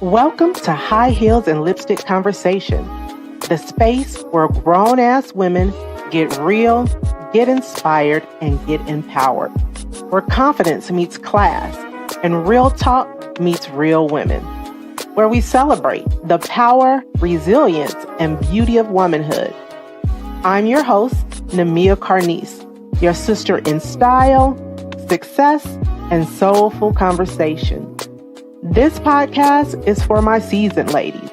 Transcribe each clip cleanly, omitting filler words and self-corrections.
Welcome to High Heels and Lipstick Conversation, the space where grown ass women get real, get inspired, and get empowered. Where confidence meets class and real talk meets real women. Where we celebrate the power, resilience, and beauty of womanhood. I'm your host, Namia Carnice, your sister in style, success, and soulful conversation. This podcast is for my seasoned ladies,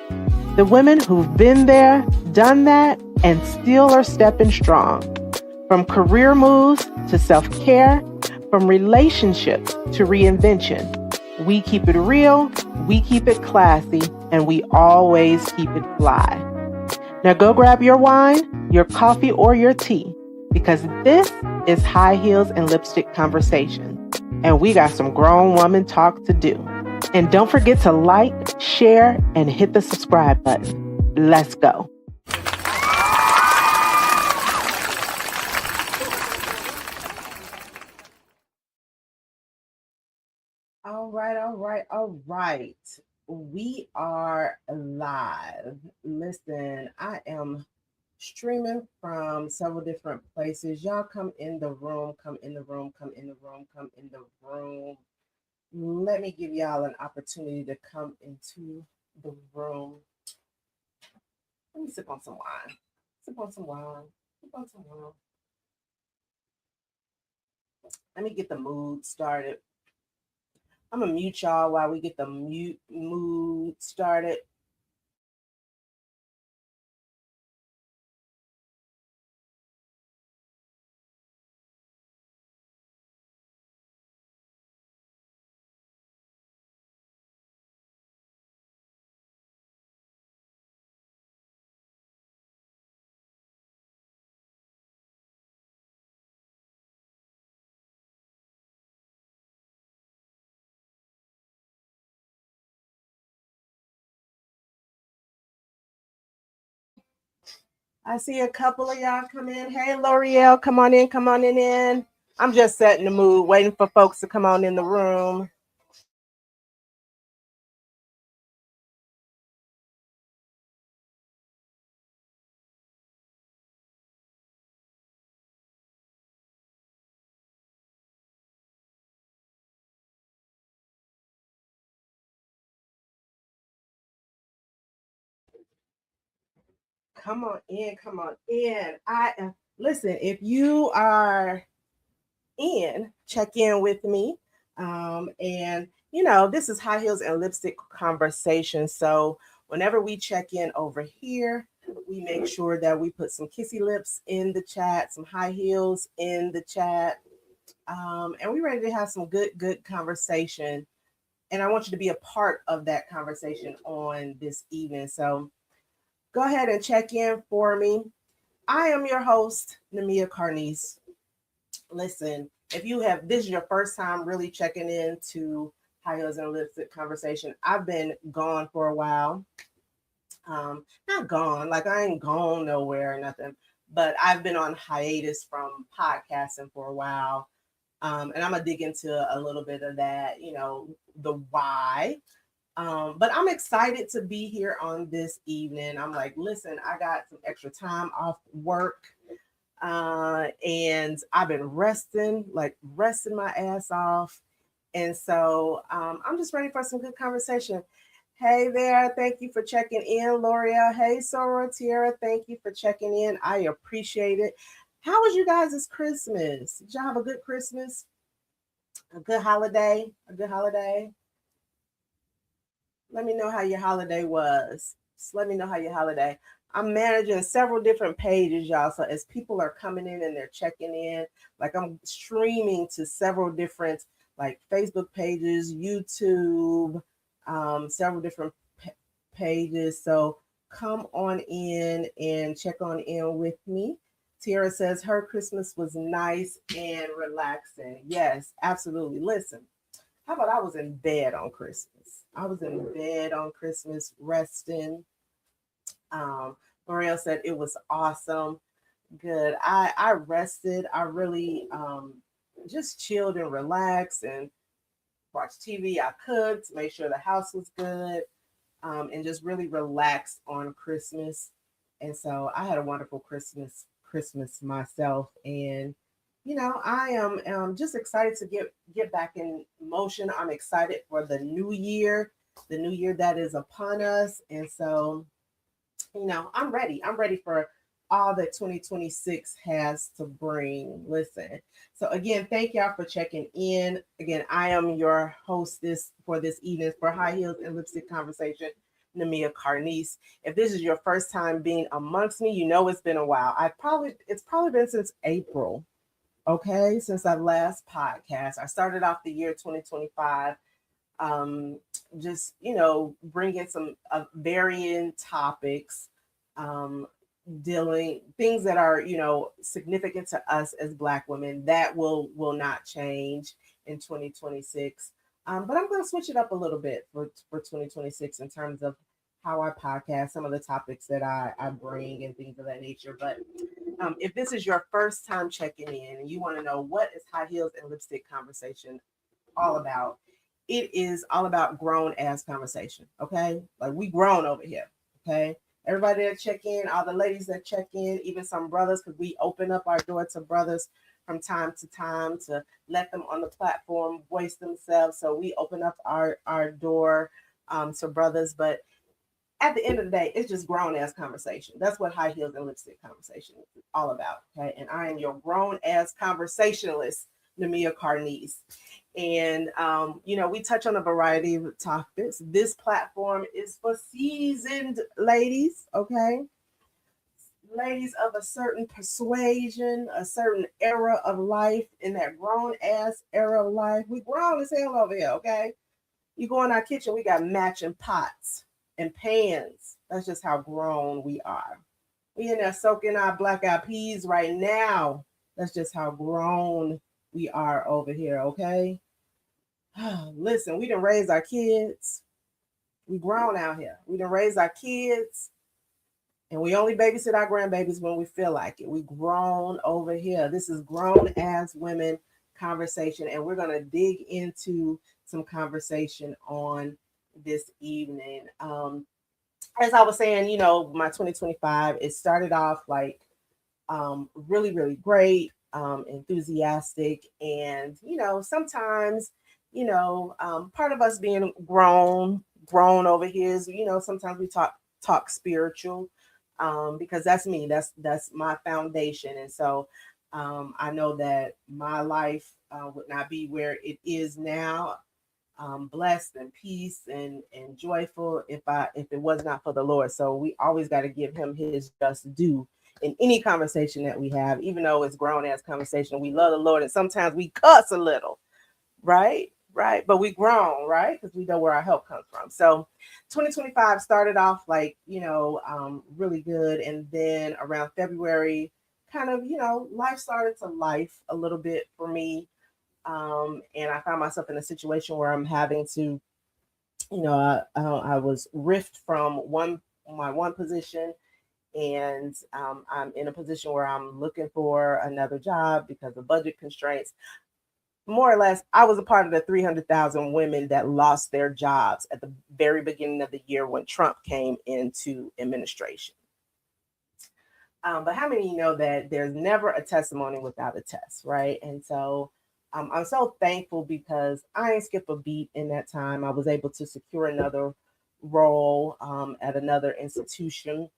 the women who've been there, done that, and still are stepping strong. From career moves to self-care, from relationships to reinvention, we keep it real, we keep it classy, and we always keep it fly. Now go grab your wine, your coffee, or your tea, because this is High Heels and Lipstick Conversation, and we got some grown woman talk to do. And don't forget to like, share, and hit the subscribe button. Let's go. All right. We are live. Listen, I am streaming from several different places. Y'all come in the room, come in the room, come in the room, come in the room. Let me give y'all an opportunity to come into the room. Let me sip on some wine. Sip on some wine. Sip on some wine. Let me get the mood started. I'm going to mute y'all while we get the mood started. I see a couple of y'all come in. Hey, L'Oreal, come on in, come on in. I'm just setting the mood, waiting for folks to come on in the room. Come on in, come on in. Listen, if you are in, check in with me. And this is High Heels and Lipstick Conversation. So whenever we check in over here, we make sure that we put some kissy lips in the chat, some high heels in the chat. And we're ready to have some good conversation. And I want you to be a part of that conversation on this evening. So go ahead and check in for me. I am your host, Namia Carnice. Listen, if this is your first time really checking in to High Heels and Lipstick Conversation, I've been gone for a while. Not gone, like I ain't gone nowhere or nothing, but I've been on hiatus from podcasting for a while. And I'm gonna dig into a little bit of that, the why. But I'm excited to be here on this evening. I'm like, listen, I got some extra time off work. And I've been resting my ass off. And so I'm just ready for some good conversation. Hey there, thank you for checking in, L'Oreal. Hey, Sora, Tiara, thank you for checking in. I appreciate it. How was you guys' Christmas? Did y'all have a good Christmas? A good holiday? A good holiday? Let me know how your holiday was. Just let me know how your holiday. I'm managing several different pages, y'all. So as people are coming in and they're checking in, like I'm streaming to several different like Facebook pages, YouTube, several different pages. So come on in and check on in with me. Tiara says her Christmas was nice and relaxing. Yes, absolutely. Listen, how about I was in bed on Christmas? I was in bed on Christmas resting. L'Oreal said it was awesome. Good. I rested. I really just chilled and relaxed and watched TV. I cooked, made sure the house was good. and just really relax on Christmas. And so I had a wonderful Christmas myself, and I am just excited to get back in motion. I'm excited for the new year that is upon us, and so I'm ready. I'm ready for all that 2026 has to bring. Listen. So again, thank y'all for checking in. Again, I am your hostess for this evening for High Heels and Lipstick Conversation, Namia Carnice. If this is your first time being amongst me, you know it's been a while. It's probably been since April. Okay, since our last podcast. I started off the year 2025 um, just bringing some varying topics, um, dealing things that are significant to us as Black women that will not change in 2026. But I'm going to switch it up a little bit for 2026 in terms of how I podcast, some of the topics that I bring and things of that nature. But if this is your first time checking in and you want to know what is High Heels and Lipstick Conversation all about, it is all about grown ass conversation. Okay. Like we grown over here. Okay. Everybody that check in, all the ladies that check in, even some brothers, because we open up our door to brothers from time to time to let them on the platform voice themselves. So we open up our door to brothers. But at the end of the day, it's just grown ass conversation. That's what High Heels and Lipstick Conversation is all about. Okay. And I am your grown ass conversationalist, Namia Carnice. And, we touch on a variety of topics. This platform is for seasoned ladies, okay? Ladies of a certain persuasion, a certain era of life, in that grown ass era of life. We grown as hell over here, okay? You go in our kitchen, we got matching pots and pans. That's just how grown we are. We in there soaking our black eyed peas right now. That's just how grown we are over here, okay? Listen, we done raise our kids. We grown out here. We done raise our kids, and we only babysit our grandbabies when we feel like it. We grown over here. This is grown as women conversation, and we're gonna dig into some conversation on this evening. As I was saying, my 2025, it started off like really, really great, enthusiastic, and sometimes part of us being grown over here is sometimes we talk spiritual, because that's me, that's my foundation. And so I know that my life would not be where it is now, blessed and peace and joyful, if it was not for the Lord. So we always got to give him his just due in any conversation that we have, even though it's grown ass conversation. We love the Lord, and sometimes we cuss a little, right? Right. But we grown, right? Because we know where our help comes from. So 2025 started off like, really good. And then around February, kind of, life started to life a little bit for me. And I found myself in a situation where I'm having to, I was riffed from my one position, and I'm in a position where I'm looking for another job because of budget constraints. More or less, I was a part of the 300,000 women that lost their jobs at the very beginning of the year when Trump came into administration. But how many of you know that there's never a testimony without a test, right? And so I'm so thankful because I ain't skip a beat in that time. I was able to secure another role at another institution.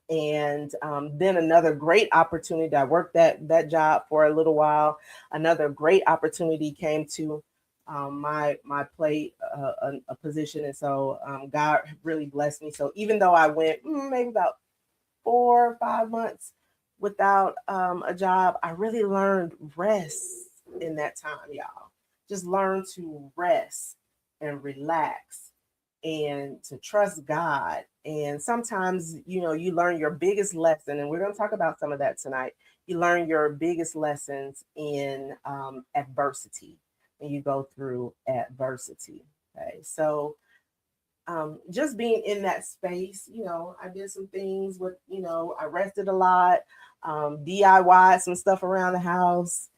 And then another great opportunity. I worked that job for a little while. Another great opportunity came to my plate, a position, and so God really blessed me. So even though I went maybe about 4 or 5 months without a job, I really learned rest in that time, y'all. Just learn to rest and relax and to trust God. And sometimes, you learn your biggest lesson, and we're going to talk about some of that tonight. You learn your biggest lessons in adversity when you go through adversity. Okay, so just being in that space, I did some things with, I rested a lot, DIY some stuff around the house,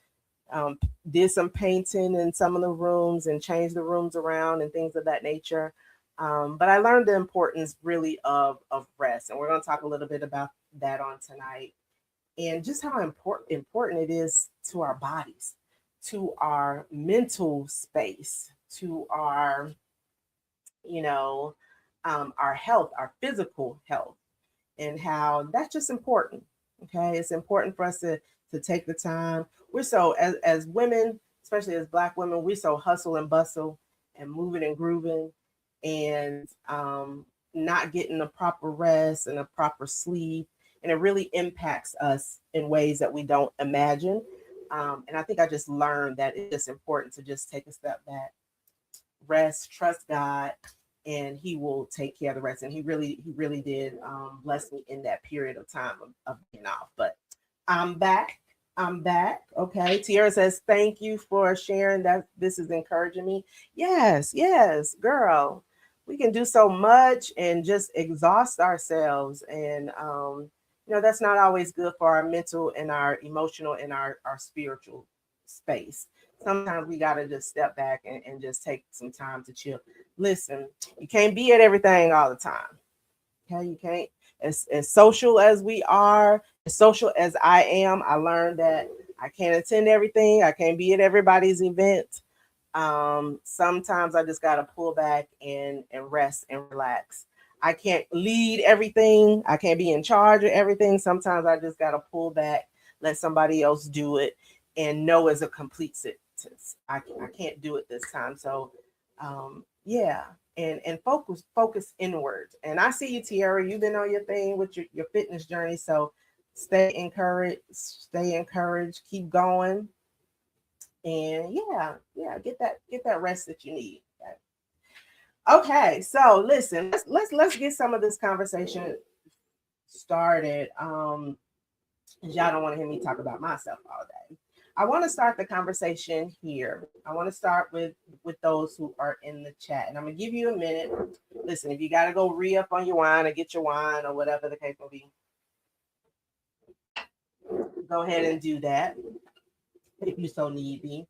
did some painting in some of the rooms and changed the rooms around and things of that nature. But I learned the importance really of rest, and we're going to talk a little bit about that on tonight, and just how important it is to our bodies, to our mental space, to our you know our health, our physical health, and how that's just important. Okay, it's important for us to take the time. We're so as women, especially as Black women, we're so hustle and bustle and moving and grooving, and not getting the proper rest and a proper sleep, and it really impacts us in ways that we don't imagine. And I think I just learned that it's just important to just take a step back, rest, trust God, and He will take care of the rest. And He really did bless me in that period of time of being off. But I'm back. I'm back. Okay. Tiara says, thank you for sharing that. This is encouraging me. Yes, yes, girl. We can do so much and just exhaust ourselves. And, that's not always good for our mental and our emotional and our spiritual space. Sometimes we got to just step back and just take some time to chill. Listen, you can't be at everything all the time. Okay, you can't. As social as we are, as social as I am, I learned that I can't attend everything. I can't be at everybody's event. Sometimes I just gotta pull back and rest and relax. I can't lead everything. I can't be in charge of everything. Sometimes I just gotta pull back, let somebody else do it, and know as a complete sentence. I can't do it this time. So, yeah, and focus inward. And I see you, Tiara. You've been on your thing with your fitness journey. So stay encouraged, keep going, and yeah, get that rest that you need. Okay, so listen, let's get some of this conversation started. Y'all don't want to hear me talk about myself all day. I want to start the conversation here. I want to start with those who are in the chat, and I'm gonna give you a minute. Listen, if you got to go re-up on your wine or get your wine or whatever the case may be, go ahead and do that if you so need be.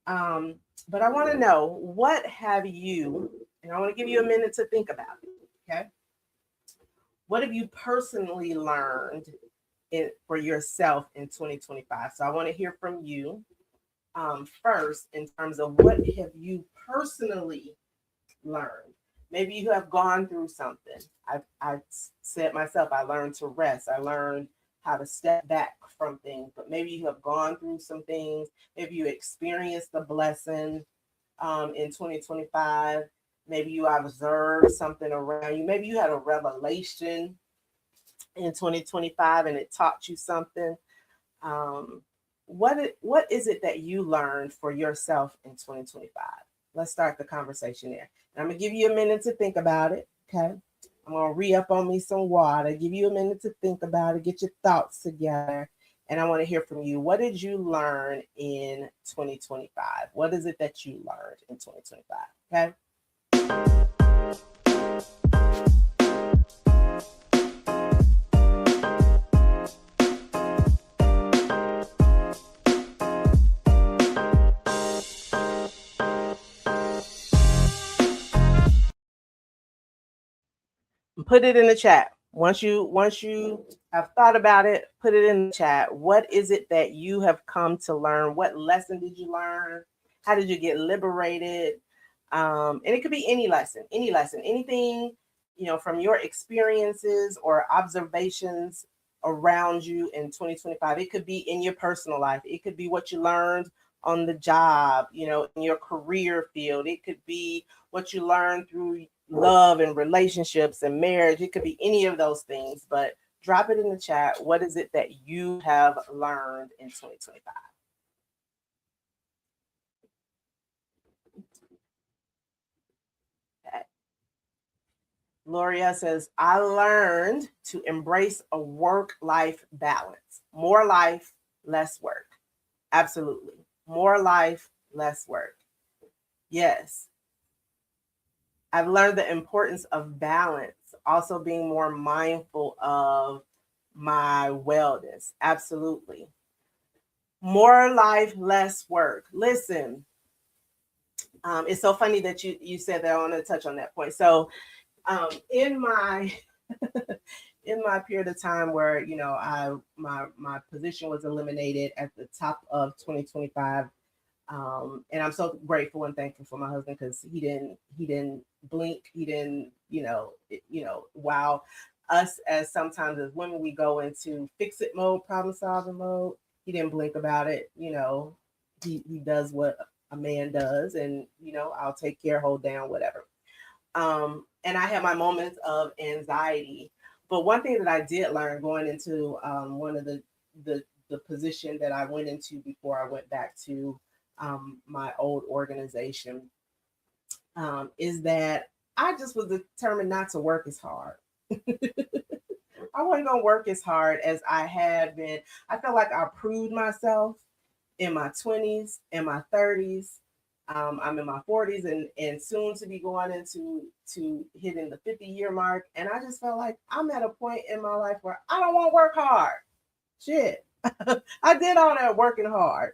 But I want to know, what have you, and I want to give you a minute to think about it. Okay, what have you personally learned for yourself in 2025? So I want to hear from you first in terms of what have you personally learned. Maybe you have gone through something. I said myself, I learned to rest. I learned how to step back from things. But maybe you have gone through some things. Maybe you experienced a blessing in 2025. Maybe you observed something around you. Maybe you had a revelation in 2025 and it taught you something. Um, what is it that you learned for yourself in 2025? Let's start the conversation there. And I'm gonna give you a minute to think about it. Okay. I'm gonna re-up on me some water, give you a minute to think about it, get your thoughts together. And I want to hear from you. What did you learn in 2025? What is it that you learned in 2025? Okay. Put it in the chat. Once you have thought about it, put it in the chat. What is it that you have come to learn? What lesson did you learn? How did you get liberated? And it could be any lesson, anything, from your experiences or observations around you in 2025. It could be in your personal life. It could be what you learned on the job, in your career field. It could be what you learned through love and relationships and marriage. It could be any of those things, but drop it in the chat. What is it that you have learned in 2025? Okay. Gloria says, I learned to embrace a work-life balance. More life, less work. Absolutely. More life, less work. Yes. I've learned the importance of balance, also being more mindful of my wellness. Absolutely. More life, less work. Listen, It's so funny that you said that. I want to touch on that point. So in my in my period of time where my position was eliminated at the top of 2025, and I'm so grateful and thankful for my husband because he didn't blink. He didn't, while us as sometimes as women we go into fix it mode, problem solving mode, he didn't blink about it. He does what a man does, and I'll take care, hold down, whatever. And I had my moments of anxiety. But one thing that I did learn going into one of the the position that I went into before I went back to my old organization, is that I just was determined not to work as hard. I wasn't gonna work as hard as I had been. I felt like I proved myself in my 20s and my 30s. I'm in my 40s and soon to be going into to hitting the 50-year mark. And I just felt like I'm at a point in my life where I don't want to work hard. Shit. I did all that working hard.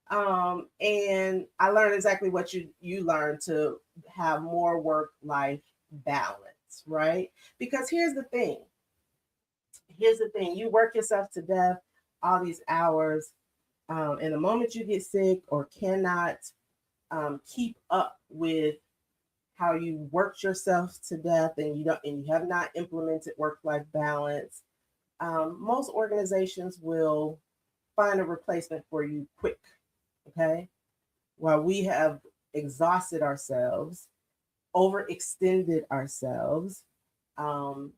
And I learned exactly what you learned to have more work life balance, right? Because here's the thing, you work yourself to death all these hours, and the moment you get sick or cannot keep up with how you worked yourself to death, and you have not implemented work life balance, most organizations will find a replacement for you quick. Okay, while we have exhausted ourselves, overextended ourselves,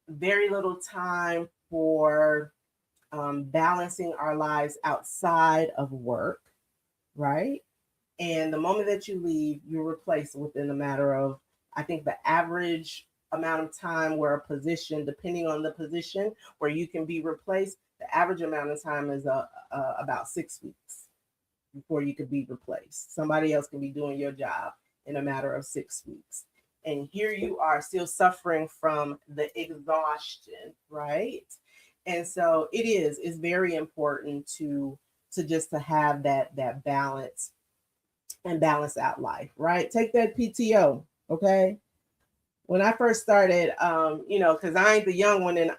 very little time for balancing our lives outside of work, right? And the moment that you leave, you're replaced within a matter of, I think the average amount of time where a position, depending on the position where you can be replaced, the average amount of time is about 6 weeks before you could be replaced. Somebody else can be doing your job in a matter of 6 weeks. And here you are still suffering from the exhaustion, right? And so it's very important to just to have that balance and balance out life, right? Take that PTO, okay? When I first started, because I ain't the young one, and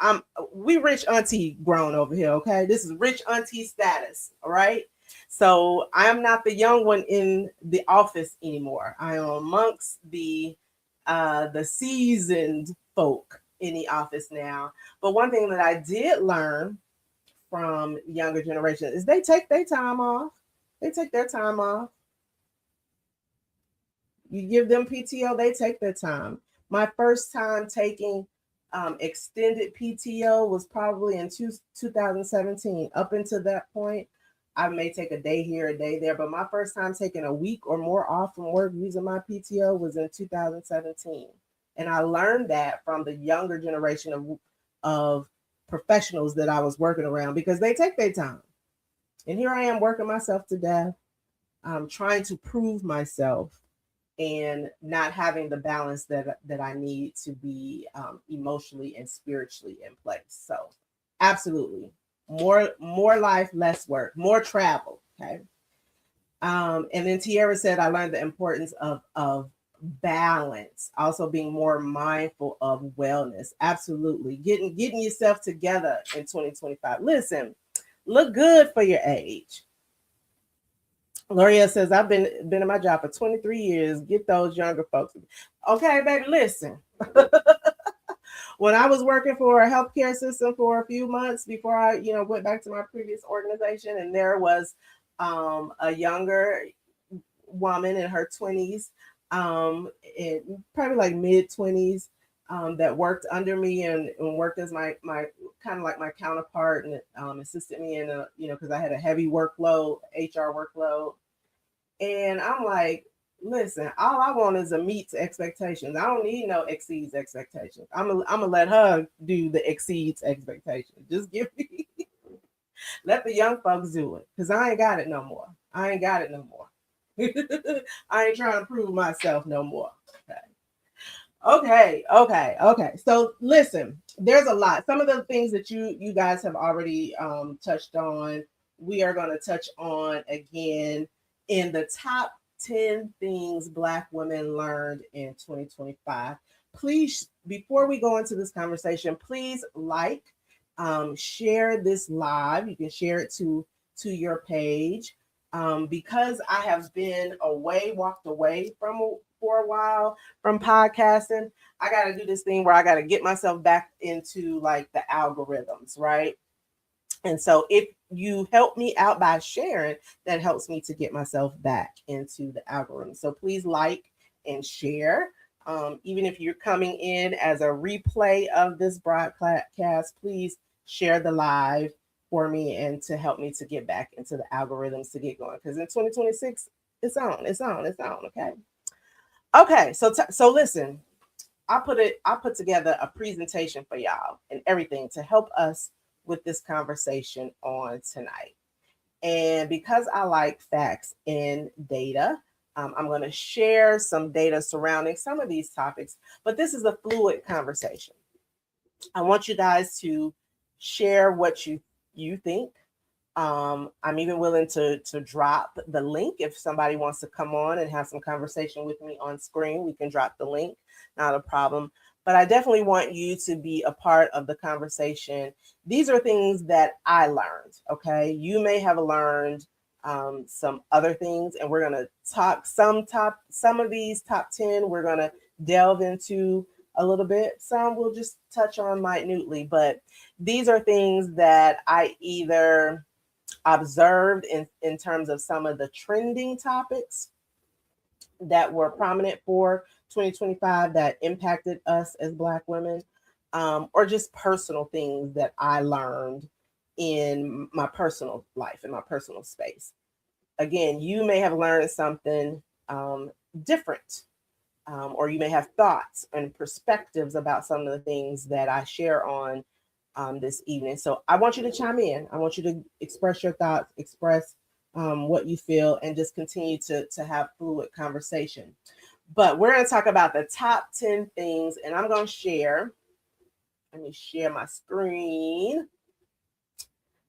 we rich auntie grown over here, okay? This is rich auntie status, all right? So I am not the young one in the office anymore. I am amongst the seasoned folk in the office now. But one thing that I did learn from younger generation is they take their time off. They take their time off. You give them PTO, they take their time. My first time taking extended PTO was probably in 2017. Up until that point, I may take a day here, a day there, but my first time taking a week or more off from work using my PTO was in 2017. And I learned that from the younger generation of professionals that I was working around because they take their time. And here I am working myself to death, trying to prove myself and not having the balance that I need to be emotionally and spiritually in place. So, absolutely, more life, less work, more travel. Okay. And then Tierra said, I learned the importance of balance, also being more mindful of wellness. Absolutely, getting yourself together in 2025. Listen, look good for your age. L'Oreal says, I've been in my job for 23 years. Get those younger folks. Okay, baby, listen. When I was working for a healthcare system for a few months before I, went back to my previous organization, and there was a younger woman in her 20s, and probably like mid 20s, that worked under me and worked as my kind of like my counterpart, and assisted me in because I had a heavy workload, HR workload. And I'm like, listen, all I want is a meets expectations. I don't need no exceeds expectations. I'm gonna let her do the exceeds expectations. Just give me, let the young folks do it, because I ain't got it no more. I ain't got it no more. I ain't trying to prove myself no more. Okay. So listen, there's a lot. Some of the things that you guys have already touched on, we are going to touch on again in the top 10 things Black women learned in 2025. Please, before we go into this conversation, please share this live. You can share it to your page. Because I have been away, walked away from for a while from podcasting, I got to do this thing where I got to get myself back into like the algorithms, right? And so if you help me out by sharing, that helps me to get myself back into the algorithm. So please and share. Even if you're coming in as a replay of this broadcast, please share the live for me and to help me to get back into the algorithms to get going. Because in 2026, it's on. Okay. Okay. So listen, I put together a presentation for y'all and everything to help us with this conversation on tonight. And because I like facts and data, I'm going to share some data surrounding some of these topics, but this is a fluid conversation. I want you guys to share what you think. I'm even willing to drop the link if somebody wants to come on and have some conversation with me on screen. We can drop the link, not a problem. But I definitely want you to be a part of the conversation. These are things that I learned. Okay, you may have learned some other things, and we're gonna talk some of these top 10. We're gonna delve into a little bit. Some we'll just touch on minutely, but these are things that I either observed in terms of some of the trending topics that were prominent for 2025 that impacted us as Black women, or just personal things that I learned in my personal life, in my personal space. Again, you may have learned something different, or you may have thoughts and perspectives about some of the things that I share on this evening. So I want you to chime in. I want you to express your thoughts, express what you feel, and just continue to have fluid conversation. But we're going to talk about the top 10 things, and I'm going to share. Let me share my screen.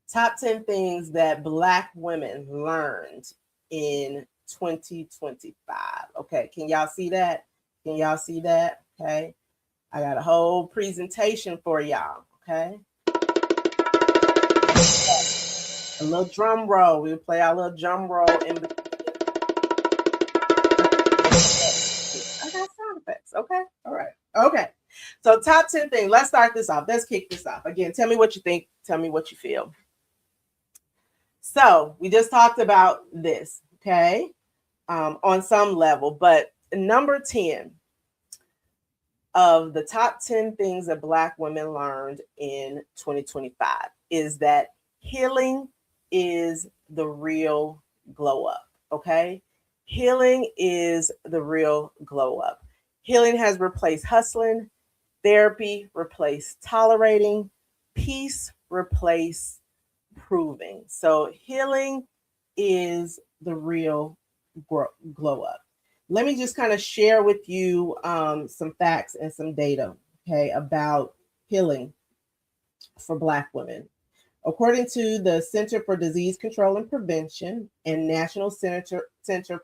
Top 10 things that Black women learned in 2025. Okay, can y'all see that? Can y'all see that? Okay, I got a whole presentation for y'all. Okay. A little drum roll. We'll play our little drum roll in between. I got sound effects. Okay. All right. Okay. So top 10 things. Let's start this off. Let's kick this off. Again, tell me what you think. Tell me what you feel. So we just talked about this, okay, on some level. But number 10 of the top 10 things that Black women learned in 2025 is that healing is the real glow up, okay? Healing is the real glow up. Healing has replaced hustling, therapy replaced tolerating, peace replaced proving. So healing is the real glow up. Let me just kind of share with you some facts and some data, okay, about healing for Black women. According to the Center for Disease Control and Prevention and National Center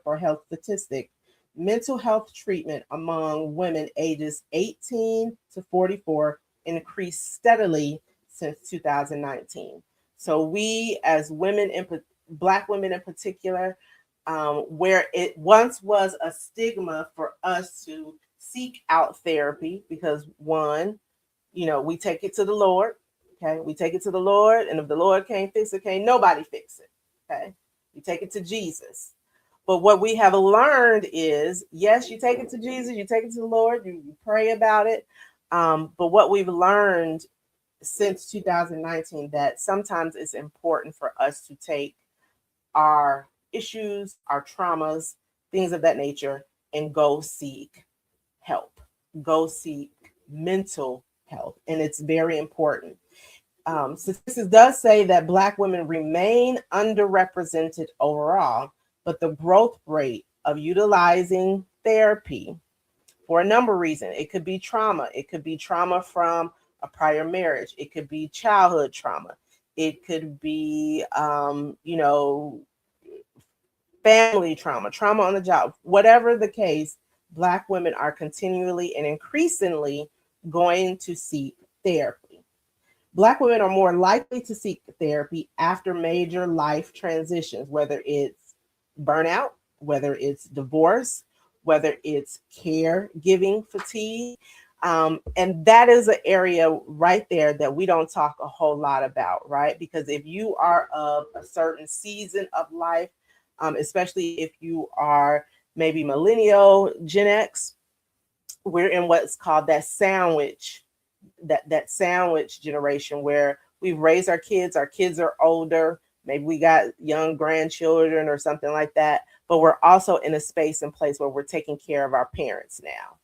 for Health Statistics, mental health treatment among women ages 18 to 44 increased steadily since 2019. So we, as women, Black women in particular, where it once was a stigma for us to seek out therapy because one, we take it to the Lord. Okay, we take it to the Lord, and if the Lord can't fix it, can't nobody fix it. Okay, you take it to Jesus. But what we have learned is, yes, you take it to Jesus, you take it to the Lord, you pray about it. But what we've learned since 2019 that sometimes it's important for us to take our issues, our traumas, things of that nature, and go seek help, go seek mental health. And it's very important. Statistics does say that Black women remain underrepresented overall, but the growth rate of utilizing therapy for a number of reasons. It could be trauma. It could be trauma from a prior marriage. It could be childhood trauma. It could be, family trauma, trauma on the job, whatever the case, Black women are continually and increasingly going to seek therapy. Black women are more likely to seek therapy after major life transitions, whether it's burnout, whether it's divorce, whether it's caregiving fatigue. And that is an area right there that we don't talk a whole lot about, right? Because if you are of a certain season of life, especially if you are maybe millennial, Gen X, we're in what's called that sandwich generation where we've raised our kids are older, maybe we got young grandchildren or something like that, but we're also in a space and place where we're taking care of our parents now.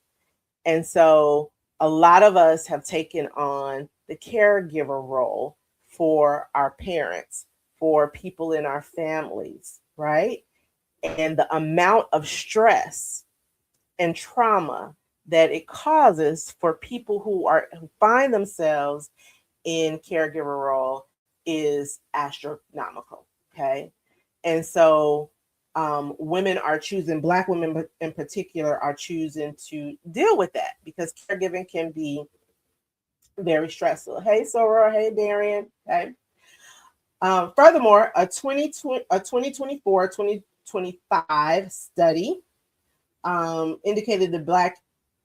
And so a lot of us have taken on the caregiver role for our parents, for people in our families, right? And the amount of stress and trauma that it causes for people who find themselves in caregiver role is astronomical. Okay. And so women are choosing, Black women in particular, are choosing to deal with that because caregiving can be very stressful. Hey, Sora. Hey, Darian. Okay. Furthermore, a 2024-2025 study indicated that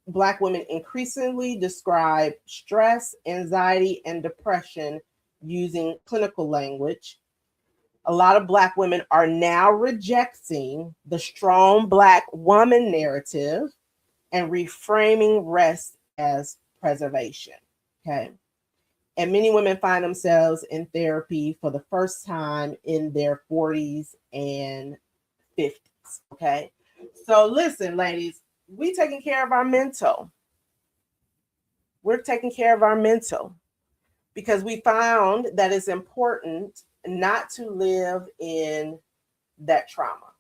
Black women increasingly describe stress, anxiety, and depression using clinical language. A lot of Black women are now rejecting the strong Black woman narrative and reframing rest as preservation. Okay. And many women find themselves in therapy for the first time in their 40s and 50s. Okay. So listen, ladies, we taking care of our mental. We're taking care of our mental because we found that it's important not to live in that trauma.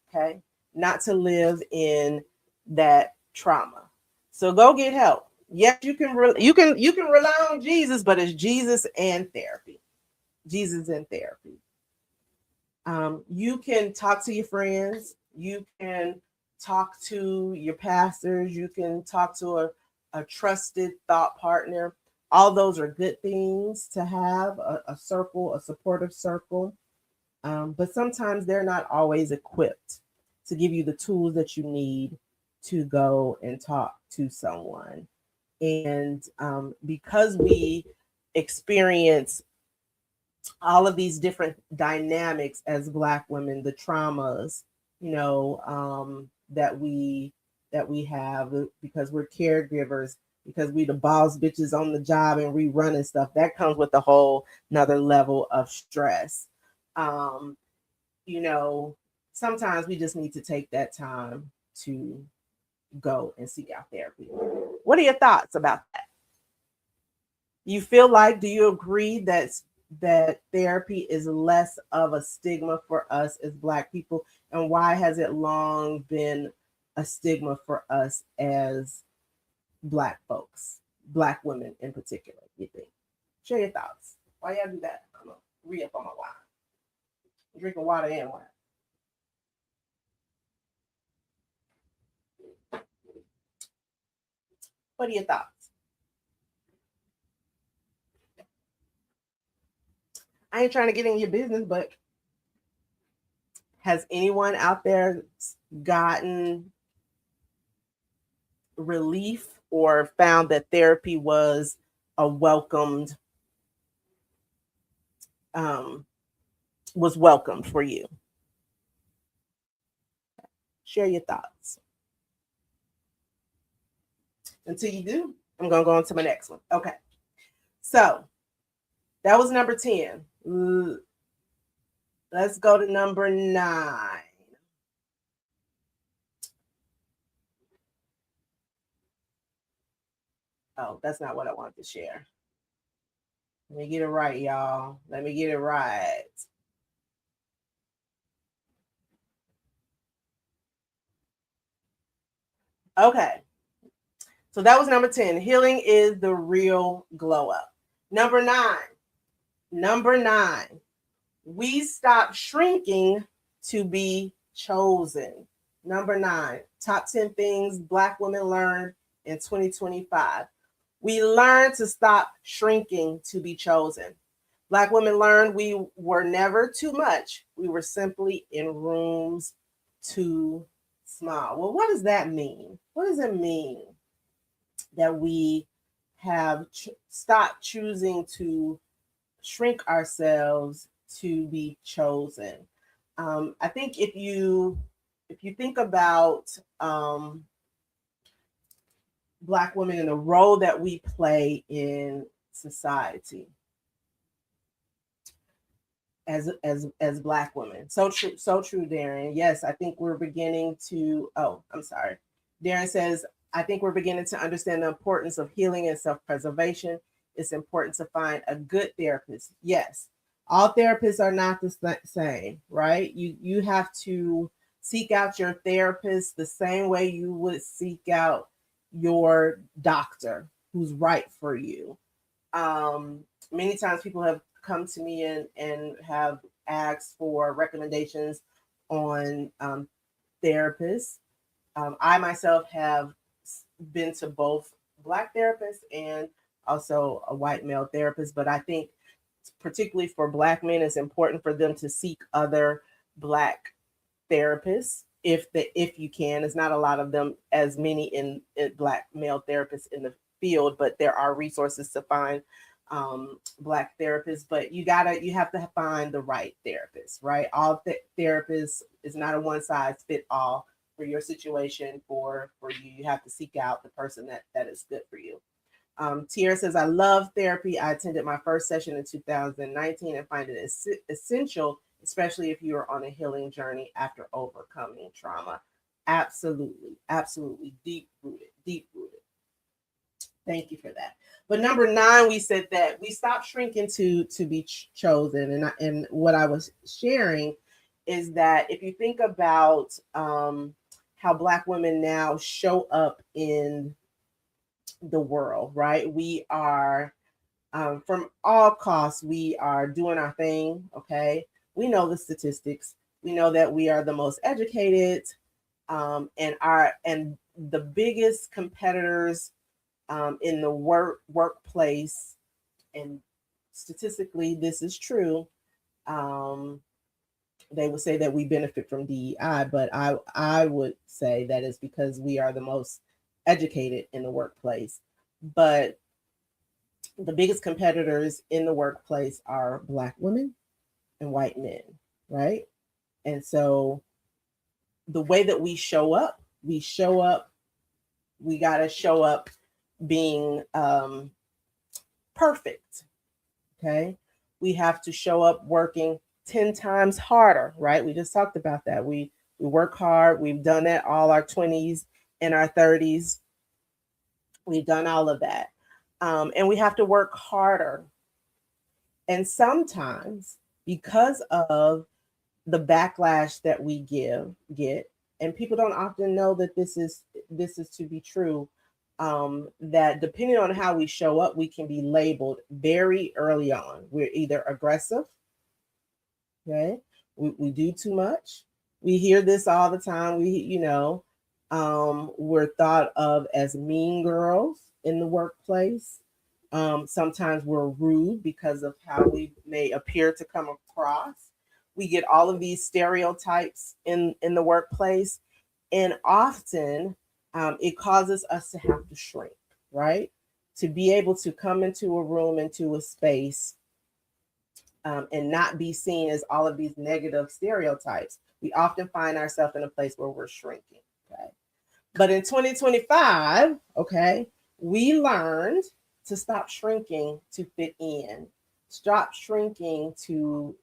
Okay. Not to live in that trauma. So go get help. Yes, you can rely on Jesus, but it's Jesus and therapy. Jesus and therapy. You can talk to your friends. You can talk to your pastors. You can talk to a trusted thought partner. All those are good things to have a circle, a supportive circle. But sometimes they're not always equipped to give you the tools that you need to go and talk to someone. And because we experience all of these different dynamics as Black women, the traumas, that we have because we're caregivers, because we the boss bitches on the job and we running stuff, that comes with a whole another level of stress. Um, Sometimes we just need to take that time to go and seek out therapy. What are your thoughts about that? Do you agree that therapy is less of a stigma for us as Black people? And why has it long been a stigma for us as Black folks, Black women in particular, you think? Share your thoughts. Why y'all do that? Come on, re-up on my wine. I'm drinking water and wine. What are your thoughts? I ain't trying to get in your business, but has anyone out there gotten relief or found that therapy was a um, welcomed for you? Share your thoughts. Until you do, I'm going to go on to my next one. Okay. So that was number 10. Let's go to number 9. Oh, that's not what I wanted to share. Let me get it right, y'all. Let me get it right. Okay. So that was number 10. Healing is the real glow up. Number 9. We stop shrinking to be chosen. Number 9, top 10 things Black women learned in 2025. We learned to stop shrinking to be chosen. Black women learned we were never too much. We were simply in rooms too small. Well, what does that mean? What does it mean that we have stopped choosing to shrink ourselves to be chosen? I think if you think about Black women and the role that we play in society as Black women, so true, Darren. Yes, I think we're beginning to. Oh, I'm sorry. Darren says, I think we're beginning to understand the importance of healing and self-preservation. It's important to find a good therapist. Yes, all therapists are not the same, right? You have to seek out your therapist the same way you would seek out your doctor who's right for you. Many times people have come to me and have asked for recommendations on therapists. I myself have been to both Black therapists and also a white male therapist, but I think particularly for Black men, it's important for them to seek other Black therapists if you can. It's not a lot of them, as many in Black male therapists in the field, but there are resources to find Black therapists. But you have to find the right therapist, right? All therapists is not a one size fit all for your situation. For you, you have to seek out the person that is good for you. Tierra says, I love therapy. I attended my first session in 2019 and find it essential, especially if you are on a healing journey after overcoming trauma. Absolutely. Absolutely. Deep rooted. Deep rooted. Thank you for that. But number 9, we said that we stopped shrinking to be chosen. And what I was sharing is that if you think about how Black women now show up in the world, right? We are, from all costs, we are doing our thing, okay? We know the statistics. We know that we are the most educated, and the biggest competitors in the workplace, and statistically this is true. They would say that we benefit from DEI, but I would say that is because we are the most educated in the workplace. But the biggest competitors in the workplace are Black women and white men, right? And so the way that we show up, we got to show up being perfect, okay? We have to show up working 10 times harder, right? We just talked about that. We work hard. We've done that all our 20s and our 30s. We've done all of that. And we have to work harder. And sometimes, because of the backlash that we get, and people don't often know that this is to be true, that depending on how we show up, we can be labeled very early on. We're either aggressive, okay? We do too much. We hear this all the time. We're thought of as mean girls in the workplace. Sometimes we're rude because of how we may appear to come across. We get all of these stereotypes in the workplace, and often it causes us to have to shrink, right? To be able to come into a room, into a space, and not be seen as all of these negative stereotypes. We often find ourselves in a place where we're shrinking, okay? But in 2025, okay, we learned to stop shrinking to fit in. Stop shrinking to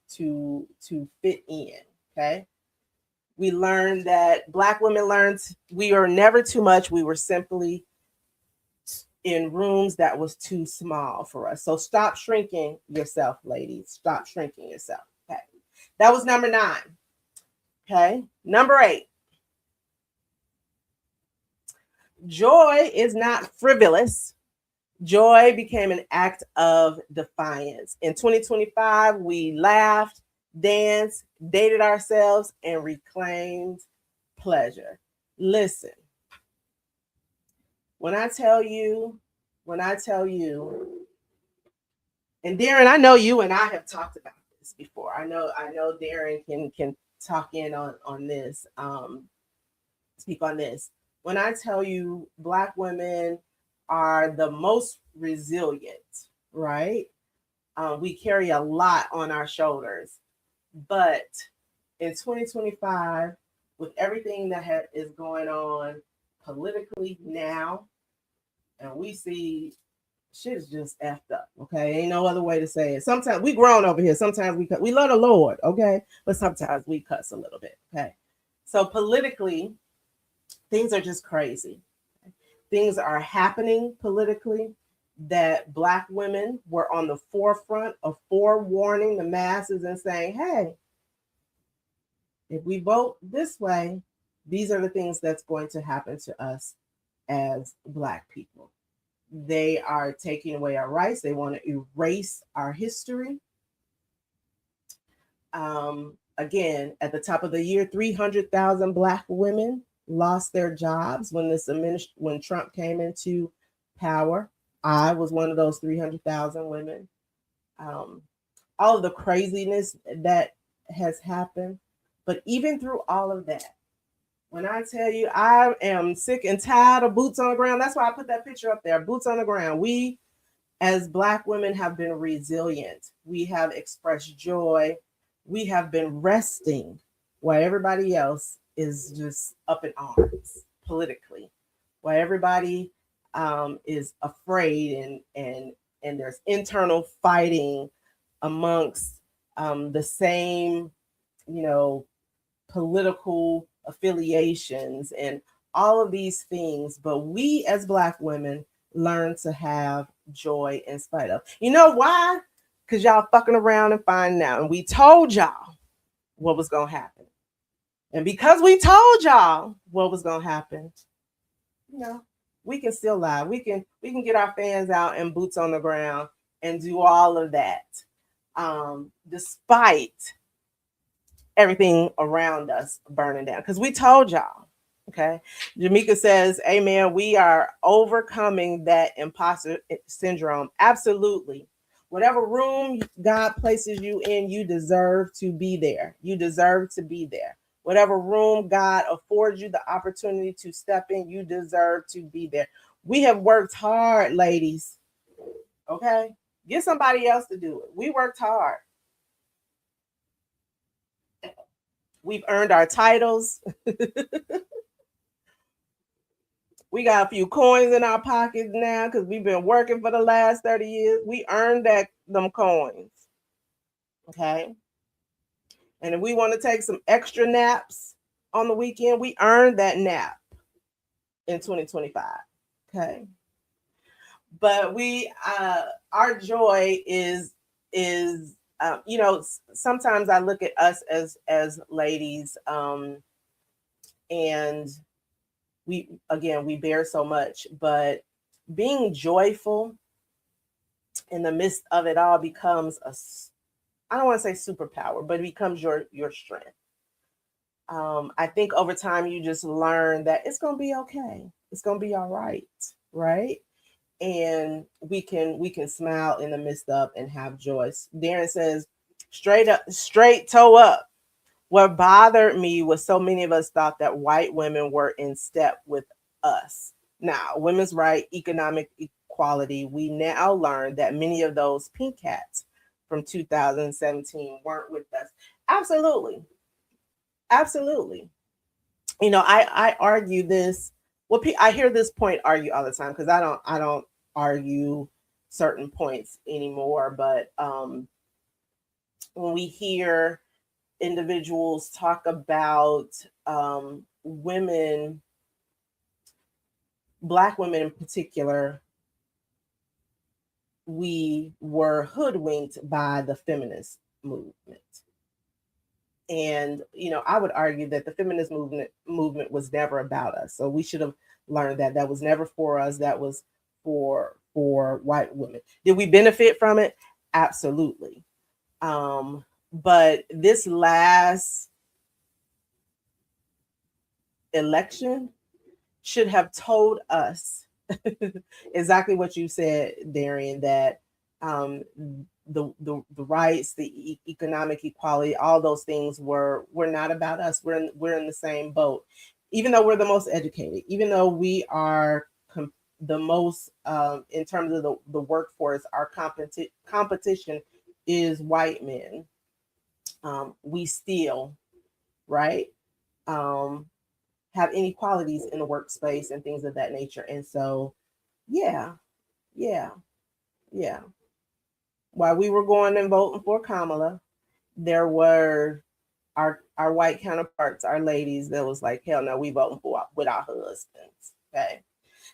fit in, okay? We learned that Black women learned we are never too much. We were simply in rooms that was too small for us. So stop shrinking yourself, ladies. Stop shrinking yourself. Okay. That was number 9. Okay. Number 8. Joy is not frivolous. Joy became an act of defiance. In 2025, we laughed, danced, dated ourselves, and reclaimed pleasure. Listen, when I tell you, when I tell you, and Darren, I know you and I have talked about this before. I know Darren can talk in on this, speak on this. When I tell you Black women are the most resilient, right? We carry a lot on our shoulders. But in 2025, with everything that is going on politically now, and we see shit is just effed up. Okay, ain't no other way to say it. Sometimes we grown over here. Sometimes we love the Lord. Okay, but sometimes we cuss a little bit. Okay, so politically, things are just crazy. Things are happening politically that Black women were on the forefront of forewarning the masses and saying, hey, if we vote this way, these are the things that's going to happen to us as Black people. They are taking away our rights. They want to erase our history. Again, at the top of the year, 300,000 Black women lost their jobs when Trump came into power. I was one of those 300,000 women. All of the craziness that has happened. But even through all of that, when I tell you I am sick and tired of boots on the ground, that's why I put that picture up there, boots on the ground. We, as Black women, have been resilient. We have expressed joy. We have been resting while everybody else is just up in arms politically, while everybody is afraid and there's internal fighting amongst the same, political affiliations and all of these things. But we as Black women learn to have joy in spite of. You know why? Because y'all fucking around and finding out. And we told y'all what was going to happen. And because we told y'all what was going to happen, we can still lie. We can get our fans out and boots on the ground and do all of that. Despite everything around us burning down. Because we told y'all. Okay. Jamaica says, amen. We are overcoming that imposter syndrome. Absolutely. Whatever room God places you in, you deserve to be there. You deserve to be there. Whatever room God affords you the opportunity to step in, you deserve to be there. We have worked hard, ladies. Okay? Get somebody else to do it. We worked hard. We've earned our titles. We got a few coins in our pockets now because we've been working for the last 30 years. We earned them coins. Okay? And if we want to take some extra naps on the weekend, we earned that nap in 2025. Okay. But our joy is, sometimes I look at us as ladies, and we bear so much, but being joyful in the midst of it all becomes I don't want to say superpower, but it becomes your strength. I think over time you just learn that it's gonna be okay. It's gonna be all right, right? And we can smile in the midst of and have joy. Darren says, straight toe up. What bothered me was so many of us thought that white women were in step with us. Now, women's right, economic equality, we now learn that many of those pink hats from 2017 weren't with us. Absolutely. Absolutely. I argue this. Well, I hear this point argue all the time because I don't argue certain points anymore. But when we hear individuals talk about women, Black women in particular, we were hoodwinked by the feminist movement. And I would argue that the feminist movement was never about us. So we should have learned that was never for us. That was for white women. Did we benefit from it? Absolutely. But this last election should have told us exactly what you said, Darian, that um, the rights, the economic equality, all those things were not about us. We're in the same boat, even though we're the most educated, even though we are the most in terms of the workforce. Our competition is white men. We still right um, have inequalities in the workspace and things of that nature, and so yeah, yeah, yeah. While we were going and voting for Kamala, there were our white counterparts, our ladies, that was like, hell no, we voting for with our husbands. Okay.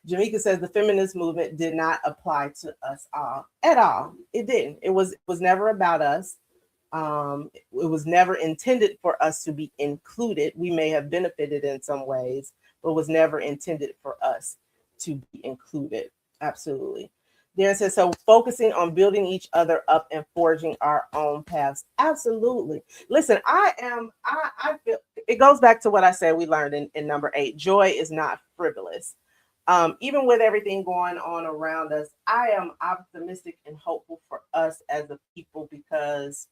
Jamaica says the feminist movement did not apply to us all at all. It didn't. It was never about us. It was never intended for us to be included. We may have benefited in some ways, but was never intended for us to be included. Absolutely. Darren says, so focusing on building each other up and forging our own paths. Absolutely. Listen, I feel it goes back to what I said we learned in number 8. Joy is not frivolous. Even with everything going on around us, I am optimistic and hopeful for us as a people because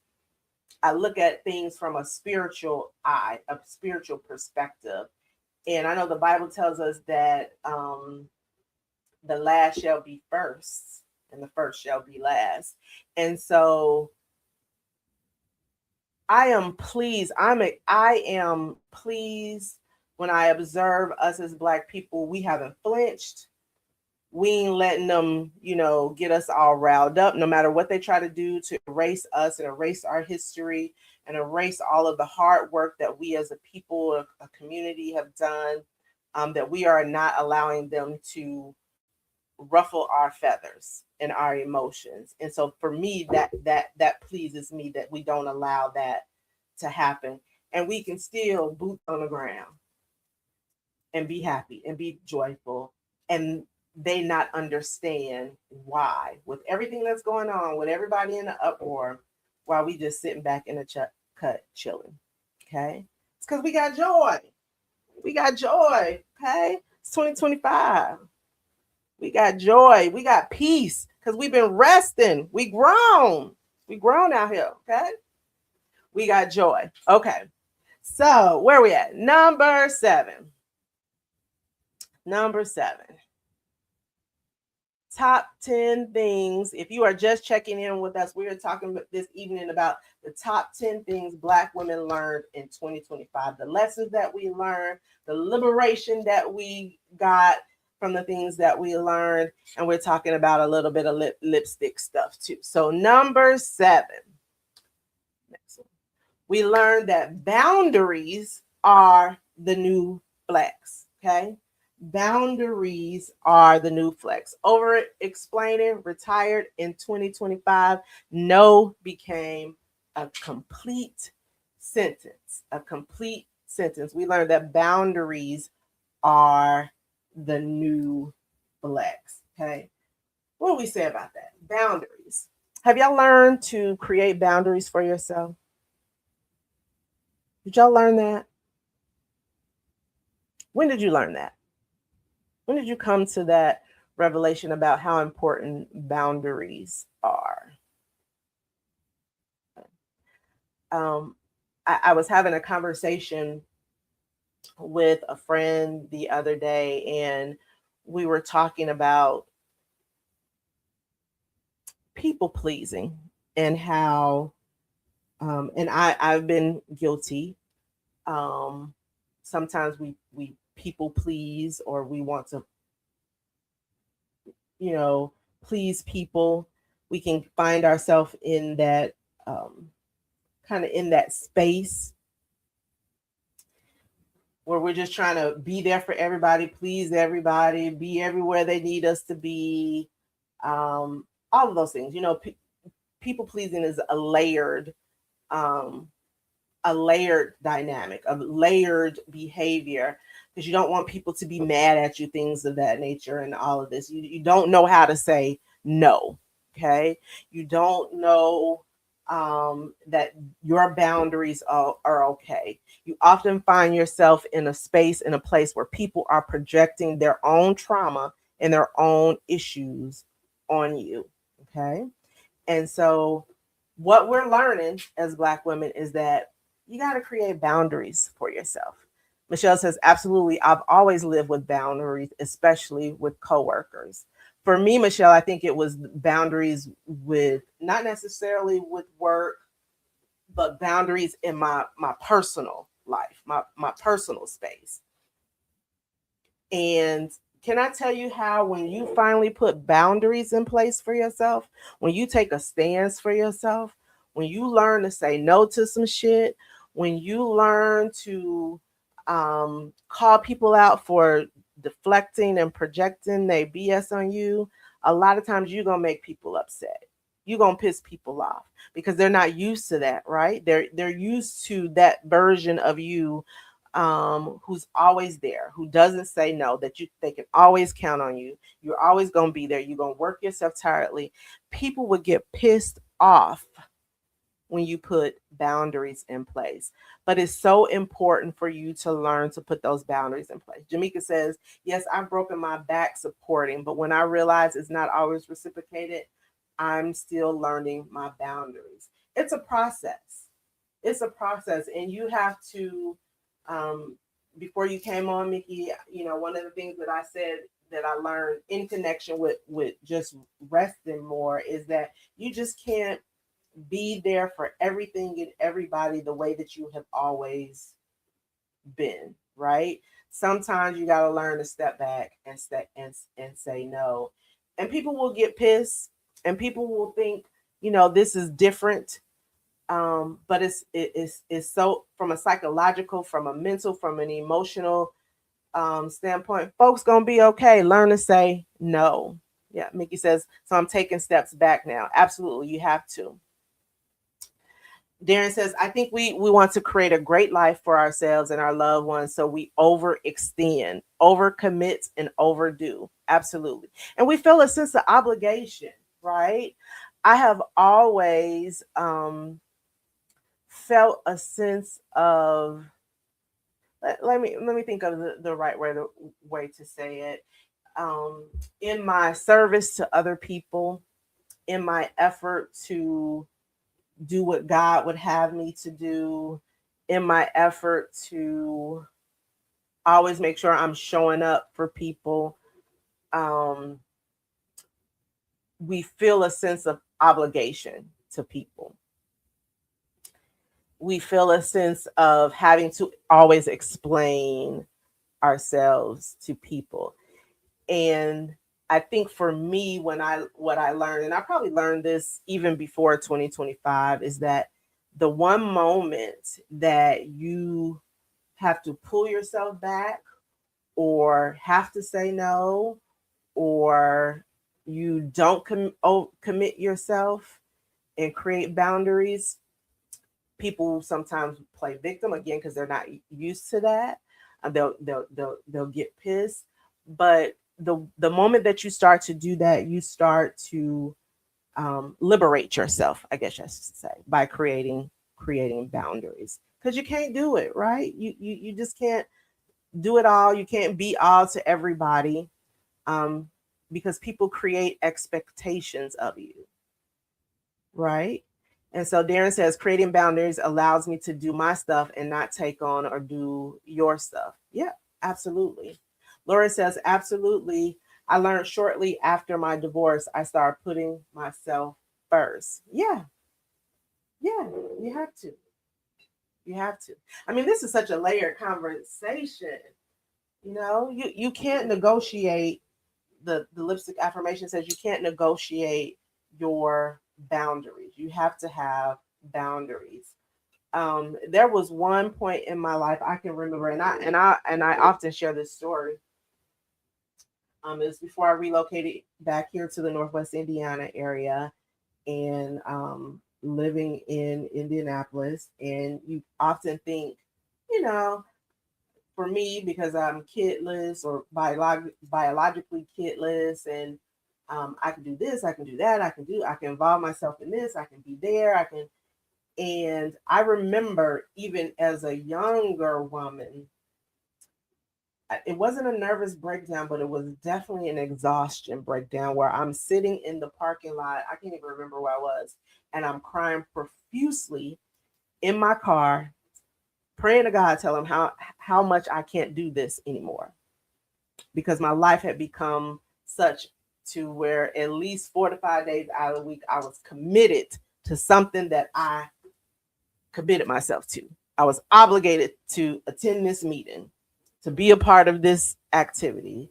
I look at things from a spiritual eye, a spiritual perspective. And I know the Bible tells us that the last shall be first and the first shall be last. And so I am pleased. I am pleased when I observe us as Black people. We haven't flinched. We ain't letting them, get us all riled up, no matter what they try to do to erase us and erase our history and erase all of the hard work that we as a people, a community have done, that we are not allowing them to ruffle our feathers and our emotions. And so for me, that pleases me that we don't allow that to happen. And we can still boots on the ground and be happy and be joyful, and they not understand why, with everything that's going on, with everybody in the uproar, while we just sitting back in the cut chilling. Okay, it's because we got joy. We got joy. Okay, it's 2025. We got joy. We got peace because we've been resting. We grown. We grown out here. Okay, we got joy. Okay, so where we at? Number 7. Number 7. Top 10 things. If you are just checking in with us, we are talking this evening about the top 10 things Black women learned in 2025. The lessons that we learned, the liberation that we got from the things that we learned. And we're talking about a little bit of lipstick stuff too. So number 7. Next one. We learned that boundaries are the new flex. Okay. Boundaries are the new flex. Over explaining, retired in 2025, no became a complete sentence. A complete sentence. We learned that boundaries are the new flex. Okay. What do we say about that? Boundaries. Have y'all learned to create boundaries for yourself? Did y'all learn that? When did you learn that? When did you come to that revelation about how important boundaries are? I was having a conversation with a friend the other day, and we were talking about people pleasing and how, and I've been guilty. Sometimes we people please, or we want to, you know, please people. We can find ourselves in that kind of in that space where we're just trying to be there for everybody, please everybody, be everywhere they need us to be. All of those things, people pleasing is um, a layered dynamic, a layered behavior, because you don't want people to be mad at you, things of that nature, and all of this. You don't know how to say no. Okay, you don't know that your boundaries are okay. You often find yourself in a space, in a place where people are projecting their own trauma and their own issues on you. Okay. And so, what we're learning as Black women is that you got to create boundaries for yourself. Michelle says, absolutely. I've always lived with boundaries, especially with coworkers. For me, Michelle, I think it was boundaries with not necessarily with work, but boundaries in my personal life, my personal space. And can I tell you how, when you finally put boundaries in place for yourself, when you take a stance for yourself, when you learn to say no to some shit, when you learn to call people out for deflecting and projecting their BS on you, a lot of times you're going to make people upset. You're going to piss people off because they're not used to that, right? They're used to that version of you, who's always there, who doesn't say no, that they can always count on you. You're always gonna be there. You're gonna work yourself tirelessly. People would get pissed off when you put boundaries in place. But it's so important for you to learn to put those boundaries in place. Jamaica says, yes, I've broken my back supporting, but when I realize it's not always reciprocated, I'm still learning my boundaries. It's a process. It's a process, and you have to, um, before you came on, Mickey, one of the things that I said that I learned in connection with just resting more is that you just can't be there for everything and everybody the way that you have always been, right? Sometimes you got to learn to step back and say no. And people will get pissed, and people will think, this is different. But it's so, from a psychological, from a mental, from an emotional standpoint, folks gonna be okay. Learn to say no. Yeah, Mickey says, so I'm taking steps back now. Absolutely, you have to. Darren says, I think we want to create a great life for ourselves and our loved ones, so we overextend, overcommit, and overdo. Absolutely. And we feel a sense of obligation, right? I have always felt a sense of, let me think of the right way to say it. In my service to other people, in my effort to do what God would have me to do, in my effort to always make sure I'm showing up for people, um, we feel a sense of obligation to people. We feel a sense of having to always explain ourselves to people. And I think for me, what I learned, and I probably learned this even before 2025, is that the one moment that you have to pull yourself back, or have to say no, or you don't commit yourself and create boundaries, people sometimes play victim again because they're not used to that. They'll get pissed. But the moment that you start to do that, you start to liberate yourself, I guess I should say, by creating boundaries, because you can't do it, right. You just can't do it all. You can't be all to everybody, um, because people create expectations of you, right? And so Darren says, creating boundaries allows me to do my stuff and not take on or do your stuff. Yeah, absolutely. Laura says, absolutely. I learned shortly after my divorce, I started putting myself first. Yeah, yeah, you have to. You have to. I mean, this is such a layered conversation. You can't negotiate. The lipstick affirmation says you can't negotiate your boundaries. You have to have boundaries. There was one point in my life I can remember, and I often share this story. It was before I relocated back here to the Northwest Indiana area, and living in Indianapolis. And you often think, you know, for me, because I'm kidless or biologically kidless, and I can do this, I can do that, I can involve myself in this, I can be there, I can. And I remember even as a younger woman, it wasn't a nervous breakdown, but it was definitely an exhaustion breakdown where I'm sitting in the parking lot. I can't even remember where I was. And I'm crying profusely in my car, praying to God, tell him how much I can't do this anymore. Because my life had become such to where at least 4 to 5 days out of the week, I was committed to something that I committed myself to. I was obligated to attend this meeting, to be a part of this activity,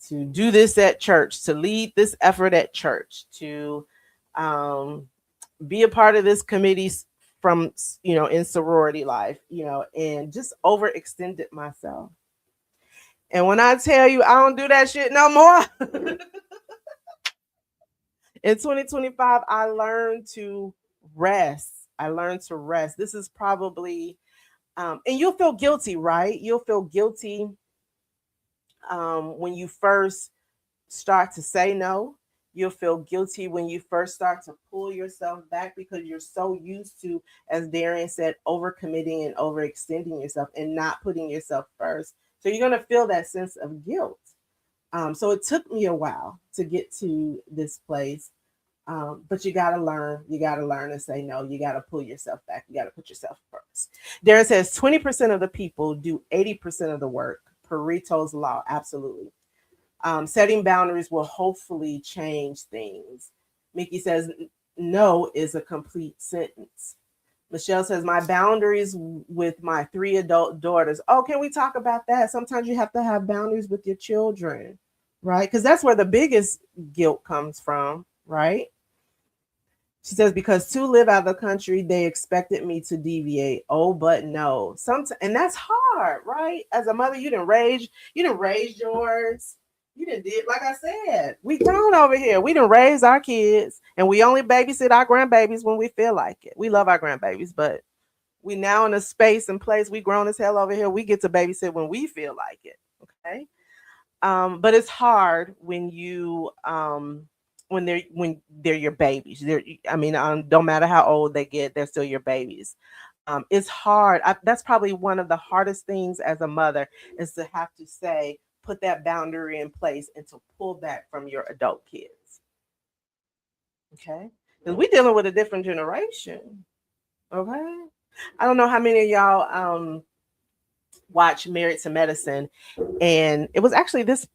to do this at church, to lead this effort at church, to um, be a part of this committee from, in sorority life, and just overextended myself. And when I tell you I don't do that shit no more, in 2025, I learned to rest. I learned to rest. This is probably, and you'll feel guilty, right? You'll feel guilty when you first start to say no. You'll feel guilty when you first start to pull yourself back because you're so used to, as Darian said, overcommitting and overextending yourself and not putting yourself first. So you're going to feel that sense of guilt. So it took me a while to get to this place. But you got to learn. You got to learn to say no. You got to pull yourself back. You got to put yourself first. Darren says 20% of the people do 80% of the work. Pareto's law. Absolutely. Setting boundaries will hopefully change things. Mickey says no is a complete sentence. Michelle says my boundaries with my 3 adult daughters. Oh, can we talk about that? Sometimes you have to have boundaries with your children, right? Because that's where the biggest guilt comes from, right? She says, because to live out of the country, they expected me to deviate. Oh, but no. And that's hard, right? As a mother, you didn't raise yours. You didn't did, like I said, we grown over here. We didn't raise our kids, and we only babysit our grandbabies when we feel like it. We love our grandbabies, but we now in a space and place, we grown as hell over here. We get to babysit when we feel like it. Okay. But it's hard when they're your babies. Don't matter how old they get, they're still your babies. It's hard. That's probably one of the hardest things as a mother is to have to say, put that boundary in place and to pull back from your adult kids. Okay, because we're dealing with a different generation. Okay, I don't know how many of y'all watch Married to Medicine, and it was actually this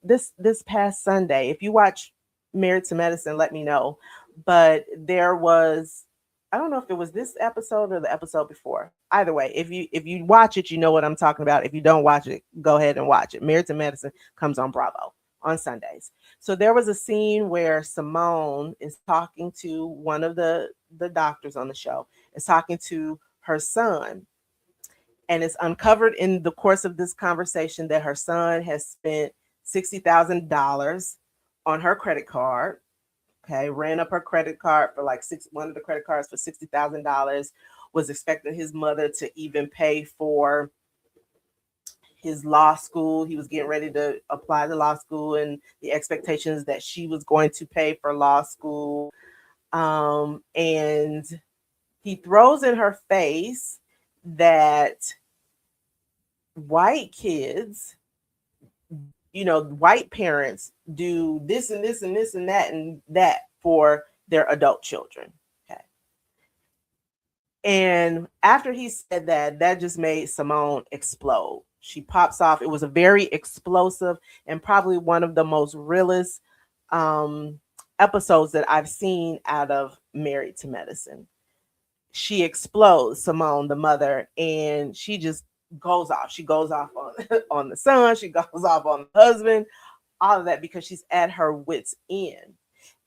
past Sunday. If you watch Married to Medicine, let me know. But there was, I don't know if it was this episode or the episode before. Either way, if you watch it, you know what I'm talking about. If you don't watch it, go ahead and watch it. Married to Medicine comes on Bravo on Sundays. So there was a scene where Simone is talking to one of the doctors on the show, is talking to her son, and it's uncovered in the course of this conversation that her son has spent $60,000 on her credit card. Okay, ran up her credit card for like one of the credit cards for $60,000. Was expecting his mother to even pay for his law school. He was getting ready to apply to law school, and the expectations that she was going to pay for law school. And he throws in her face that white kids, white parents do this and this and this and that for their adult children. Okay. And after he said that, that just made Simone explode. She pops off. It was a very explosive and probably one of the most realest episodes that I've seen out of Married to Medicine. She explodes, Simone, the mother, and she just goes off. She goes off on, on the son. She goes off on the husband, all of that because she's at her wit's end.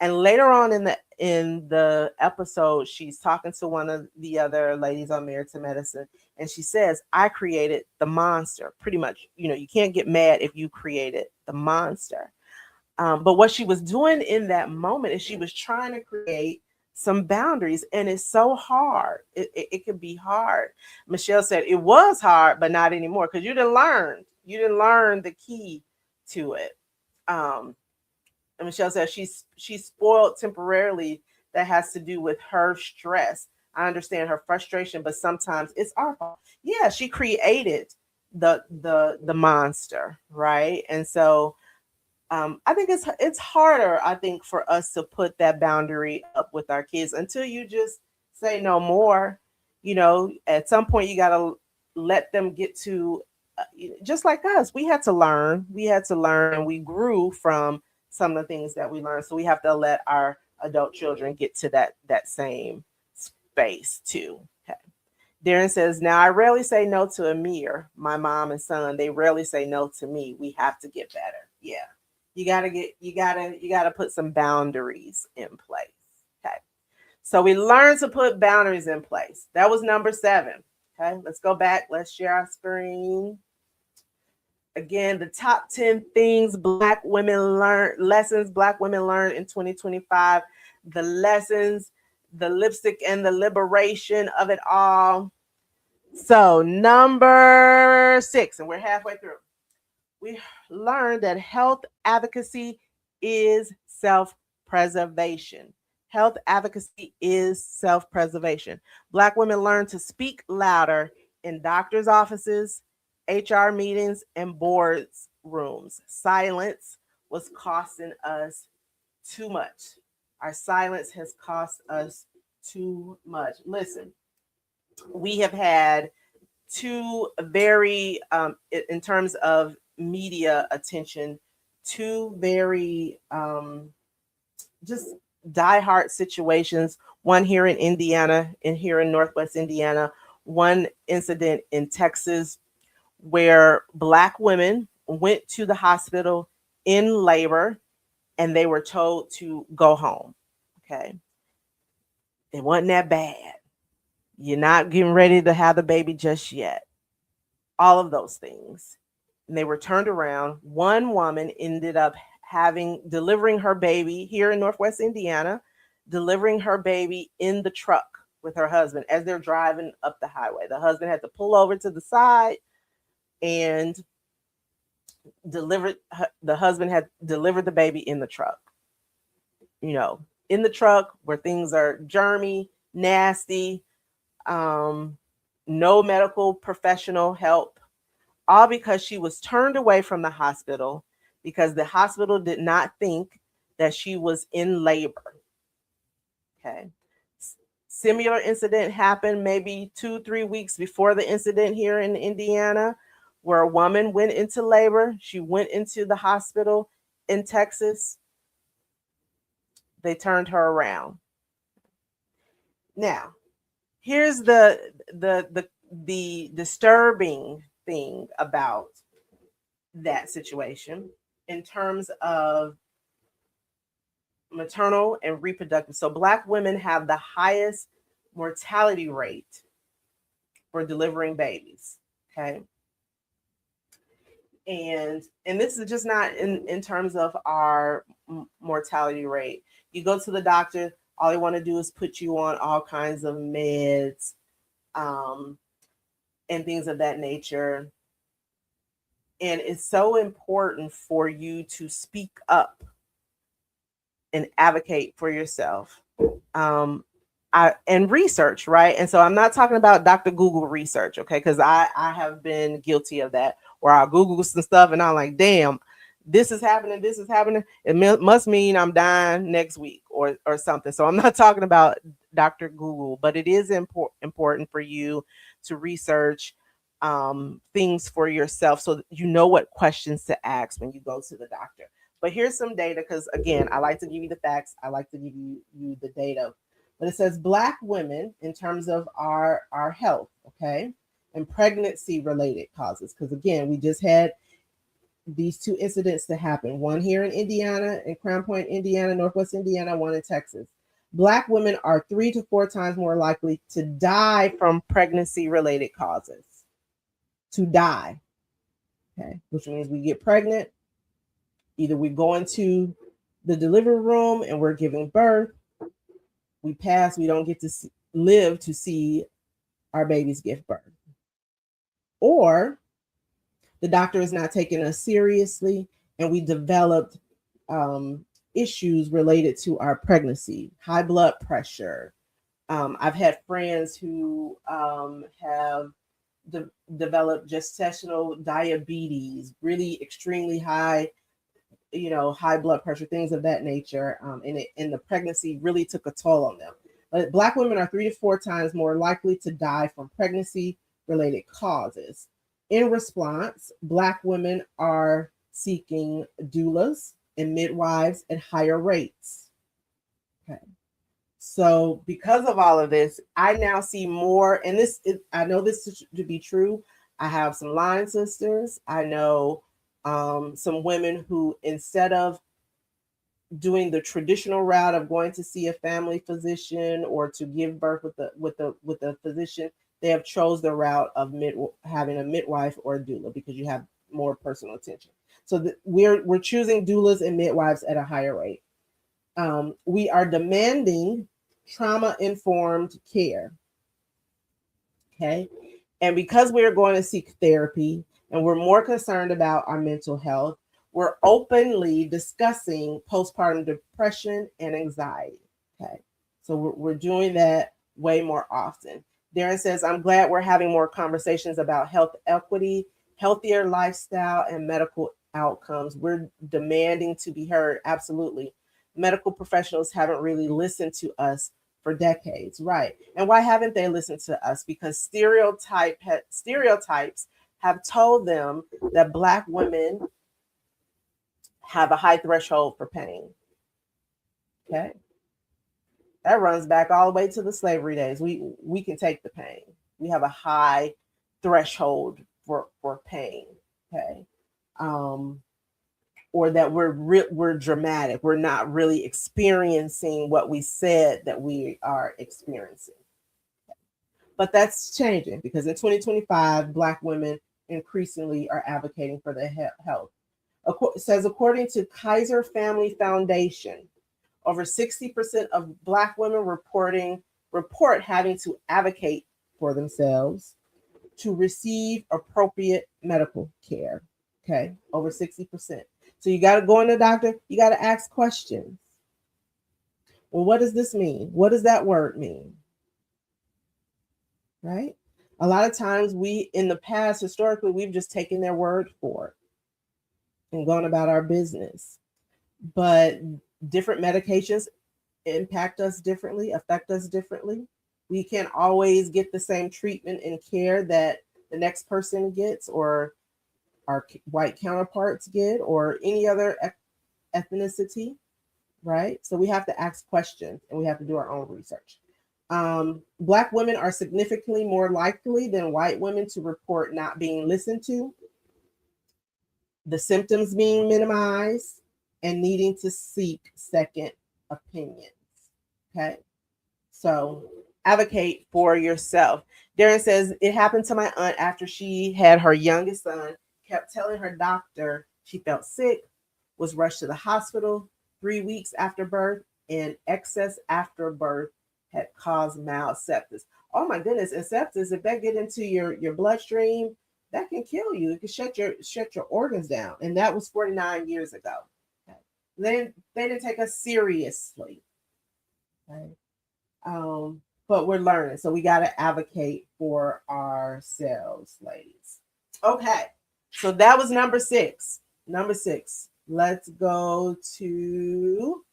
And later on in the episode, she's talking to one of the other ladies on Married to Medicine, and she says, I created the monster. Pretty much, you can't get mad if you created the monster. But what she was doing in that moment is she was trying to create some boundaries, and it's so hard. It can be hard. Michelle said it was hard, but not anymore because you didn't learn the key to it. And Michelle says she's spoiled temporarily. That has to do with her stress. I understand her frustration, but sometimes it's our fault. Yeah, she created the monster, right? And so I think it's harder, I think, for us to put that boundary up with our kids until you just say no more. At some point you got to let them get to just like us. We had to learn. We had to learn, and we grew from some of the things that we learned. So we have to let our adult children get to that same space too. Okay. Darren says, now I rarely say no to Amir, my mom and son. They rarely say no to me. We have to get better. Yeah. You gotta put some boundaries in place. Okay. So we learn to put boundaries in place. That was number 7. Okay. Let's go back. Let's share our screen. Again, the top 10 things lessons Black women learned in 2025. The lessons, the lipstick and the liberation of it all. So number 6, and we're halfway through. We learned that health advocacy is self-preservation. Health advocacy is self-preservation. Black women learn to speak louder in doctors' offices, HR meetings, and boards rooms. Silence was costing us too much. Our silence has cost us too much. Listen, we have had two very, in terms of media attention, two very just diehard situations. One here in Indiana and here in Northwest Indiana. One incident in Texas where Black women went to the hospital in labor and they were told to go home. Okay. It wasn't that bad. You're not getting ready to have the baby just yet. All of those things. And they were turned around. One woman ended up delivering her baby here in Northwest Indiana, delivering her baby in the truck with her husband as they're driving up the highway. The husband had to pull over to the side and the husband had delivered the baby in the truck. In the truck where things are germy, nasty, no medical professional help, all because she was turned away from the hospital because the hospital did not think that she was in labor. Okay. Similar incident happened maybe 2-3 weeks before the incident here in Indiana, where a woman went into labor. She went into the hospital in Texas. They turned her around. Now, here's the disturbing thing about that situation in terms of maternal and reproductive. So Black women have the highest mortality rate for delivering babies. Okay. And this is just not in terms of our mortality rate. You go to the doctor, all they want to do is put you on all kinds of meds, and things of that nature. And it's so important for you to speak up and advocate for yourself. And research, right? And so I'm not talking about Dr. Google research, okay? Because I have been guilty of that, where I Google some stuff and I'm like, damn, this is happening. It must mean I'm dying next week or something. So I'm not talking about Dr. Google, but it is important for you to research things for yourself so that you know what questions to ask when you go to the doctor. But here's some data, because again, I like to give you the facts. I like to give you the data. But it says Black women, in terms of our health, okay, and pregnancy related causes. Because again, we just had these two incidents that happened. One here in Indiana, in Crown Point, Indiana, Northwest Indiana, one in Texas. Black women are 3 to 4 times more likely to die from pregnancy related causes. To die. Okay, which means we get pregnant. Either we go into the delivery room and we're giving birth. We pass, we don't get to live to see our babies give birth. Or the doctor is not taking us seriously and we developed issues related to our pregnancy, high blood pressure, I've had friends who have developed gestational diabetes, really extremely high, high blood pressure, things of that nature. And the pregnancy really took a toll on them. But Black women are 3 to 4 times more likely to die from pregnancy related causes. In response, Black women are seeking doulas and midwives at higher rates. Okay. So, because of all of this, I now see more, and I know this to be true. I have some line sisters. I know some women who, instead of doing the traditional route of going to see a family physician or to give birth with the physician, they have chose the route of having a midwife or a doula because you have more personal attention. So we're choosing doulas and midwives at a higher rate. We are demanding trauma informed care. Okay. And because we're going to seek therapy and we're more concerned about our mental health, we're openly discussing postpartum depression and anxiety. Okay. So we're doing that way more often. Darren says, I'm glad we're having more conversations about health equity, healthier lifestyle, and medical outcomes. We're demanding to be heard. Absolutely. Medical professionals haven't really listened to us for decades, right? And why haven't they listened to us? Because stereotypes have told them that Black women have a high threshold for pain. Okay, that runs back all the way to the slavery days. We can take the pain. We have a high threshold for pain. Okay, or that we're dramatic. We're not really experiencing what we said that we are experiencing. But that's changing because in 2025, Black women increasingly are advocating for their health. It says, according to Kaiser Family Foundation, over 60% of Black women report having to advocate for themselves to receive appropriate medical care. Okay, over 60%. So you got to go in the doctor, you got to ask questions. Well, what does this mean? What does that word mean? Right? A lot of times in the past, historically, we've just taken their word for it and gone about our business. But different medications impact us differently, affect us differently. We can't always get the same treatment and care that the next person gets or our white counterparts get or any other ethnicity, right? So we have to ask questions and we have to do our own research. Black women are significantly more likely than white women to report not being listened to, the symptoms being minimized, and needing to seek second opinions. Okay. So advocate for yourself. Darren says, it happened to my aunt after she had her youngest son, kept telling her doctor she felt sick, was rushed to the hospital 3 weeks after birth, and excess after birth had caused mild sepsis. Oh my goodness, and sepsis, if that get into your bloodstream, that can kill you. It can shut your organs down. And that was 49 years ago. Okay. They didn't take us seriously. Okay. But we're learning. So we got to advocate for ourselves, ladies. Okay. So that was number 6. Number 6. Let's go to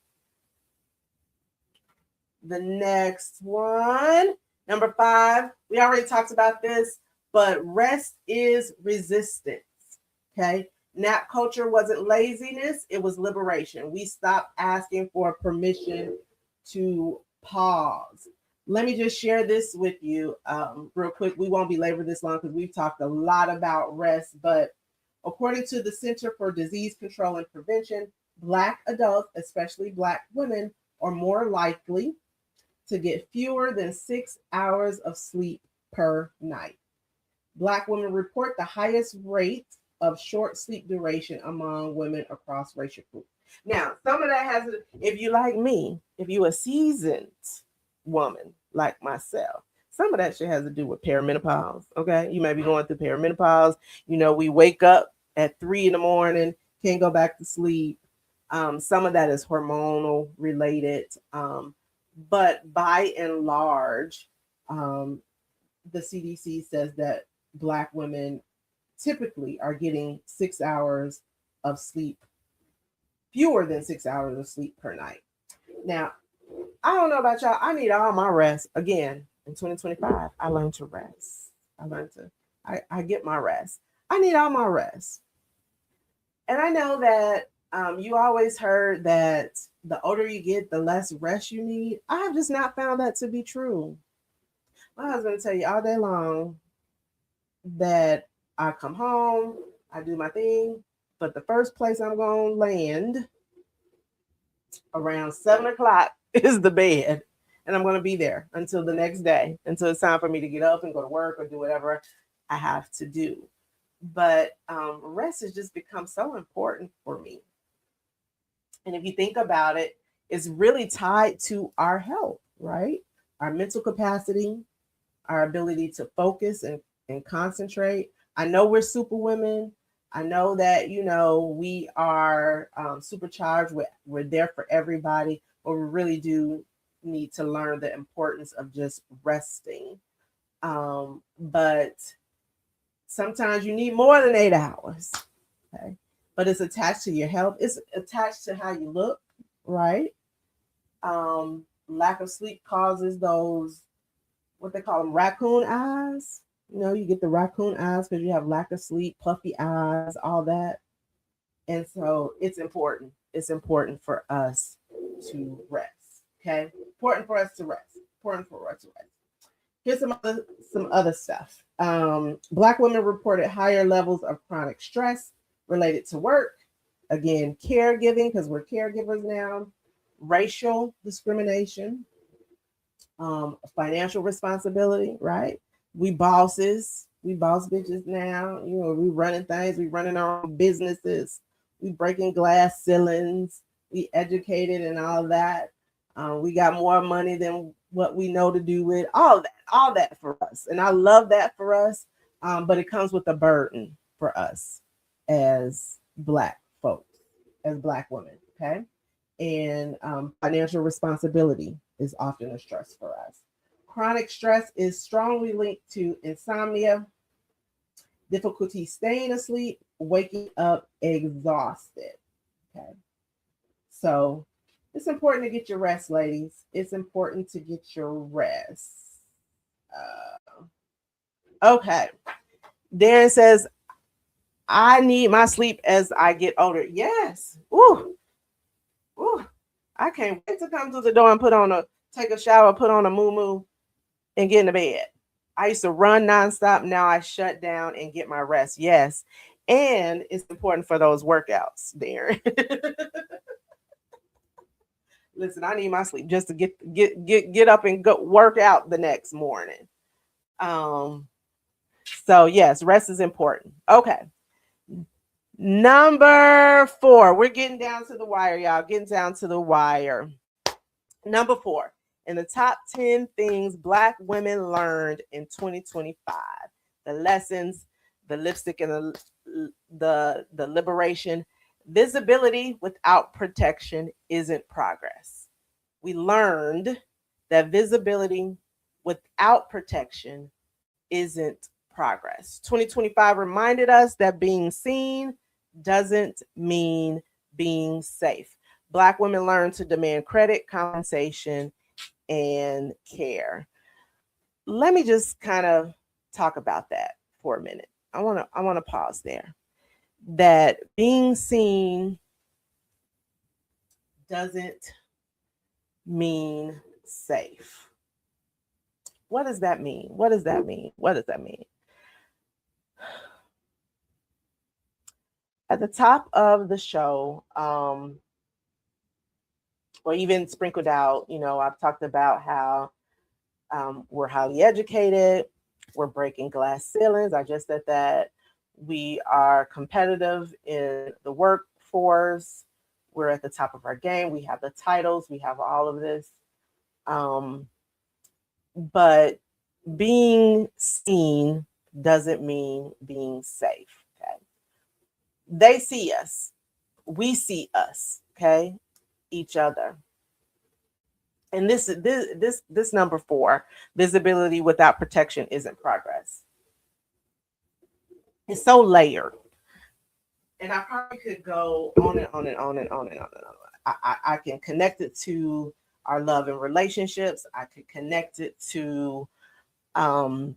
the next one. Number 5. We already talked about this, but rest is resistance. Okay. Nap culture wasn't laziness, it was liberation. We stopped asking for permission to pause. Let me just share this with you real quick. We won't belabor this long because we've talked a lot about rest, but according to the Center for Disease Control and Prevention, Black adults, especially Black women, are more likely to get fewer than 6 hours of sleep per night. Black women report the highest rate of short sleep duration among women across racial groups. Now, some of that has, if you like me, if you a seasoned woman like myself, some of that shit has to do with perimenopause. Okay, you may be going through perimenopause. We wake up at 3 a.m, can't go back to sleep. Some of that is hormonal related. But by and large, um, the CDC says that Black women typically are getting 6 hours of sleep, fewer than 6 hours of sleep per night. Now, I don't know about y'all. I need all my rest. Again, in 2025, I learned to rest. I get my rest. I need all my rest. And I know that you always heard that the older you get, the less rest you need. I have just not found that to be true. My husband tell you all day long that I come home, I do my thing, but the first place I'm going to land around 7 o'clock is the bed. And I'm going to be there until the next day, until it's time for me to get up and go to work or do whatever I have to do. But rest has just become so important for me. And if you think about it, it's really tied to our health, right? Our mental capacity, our ability to focus and concentrate. I know we're super women. I know that, we are supercharged. We're there for everybody, but we really do need to learn the importance of just resting. But sometimes you need more than 8 hours. Okay. But it's attached to your health. It's attached to how you look, right? Lack of sleep causes those, what they call them, raccoon eyes. You get the raccoon eyes because you have lack of sleep, puffy eyes, all that. And so it's important. It's important for us to rest. Okay. Important for us to rest. Important for us to rest. Here's some other stuff. Black women reported higher levels of chronic stress related to work. Again, caregiving, because we're caregivers now. Racial discrimination. Financial responsibility, right? We bosses. We boss bitches now. We running things. We running our own businesses. We breaking glass ceilings. We educated and all that. We got more money than what we know to do with. All that for us. And I love that for us. But it comes with a burden for us as Black folks, as Black women. Okay. And financial responsibility is often a stress for us. Chronic stress is strongly linked to insomnia, difficulty staying asleep, waking up exhausted. Okay. So it's important to get your rest, ladies. It's important to get your rest. Okay. Darren says, I need my sleep as I get older. Yes. Ooh. Ooh. I can't wait to come through the door and take a shower, put on a moo and get in the bed. I used to run nonstop. Now I shut down and get my rest. Yes. And it's important for those workouts, Darren. Listen, I need my sleep just to get up and go work out the next morning. So yes, rest is important. Okay. Number 4. We're getting down to the wire, y'all. Getting down to the wire. Number 4. In the top 10 things Black women learned in 2025. The lessons, the lipstick and the liberation. Visibility without protection isn't progress. We learned that visibility without protection isn't progress. 2025 reminded us that being seen doesn't mean being safe. Black women learned to demand credit, compensation, and care. Let me just kind of talk about that for a minute. I want to pause there. That being seen doesn't mean safe. What does that mean? What does that mean? What does that mean? At the top of the show, or even sprinkled out, I've talked about how we're highly educated, we're breaking glass ceilings. I just said that. We are competitive in the workforce. We're at the top of our game. We have the titles. We have all of this. But being seen doesn't mean being safe. Okay. They see us. We see us. Okay. Each other. And this number four, visibility without protection isn't progress. It's so layered. And I probably could go on and on and on and on and on and on. I can connect it to our love and relationships. I could connect it to um,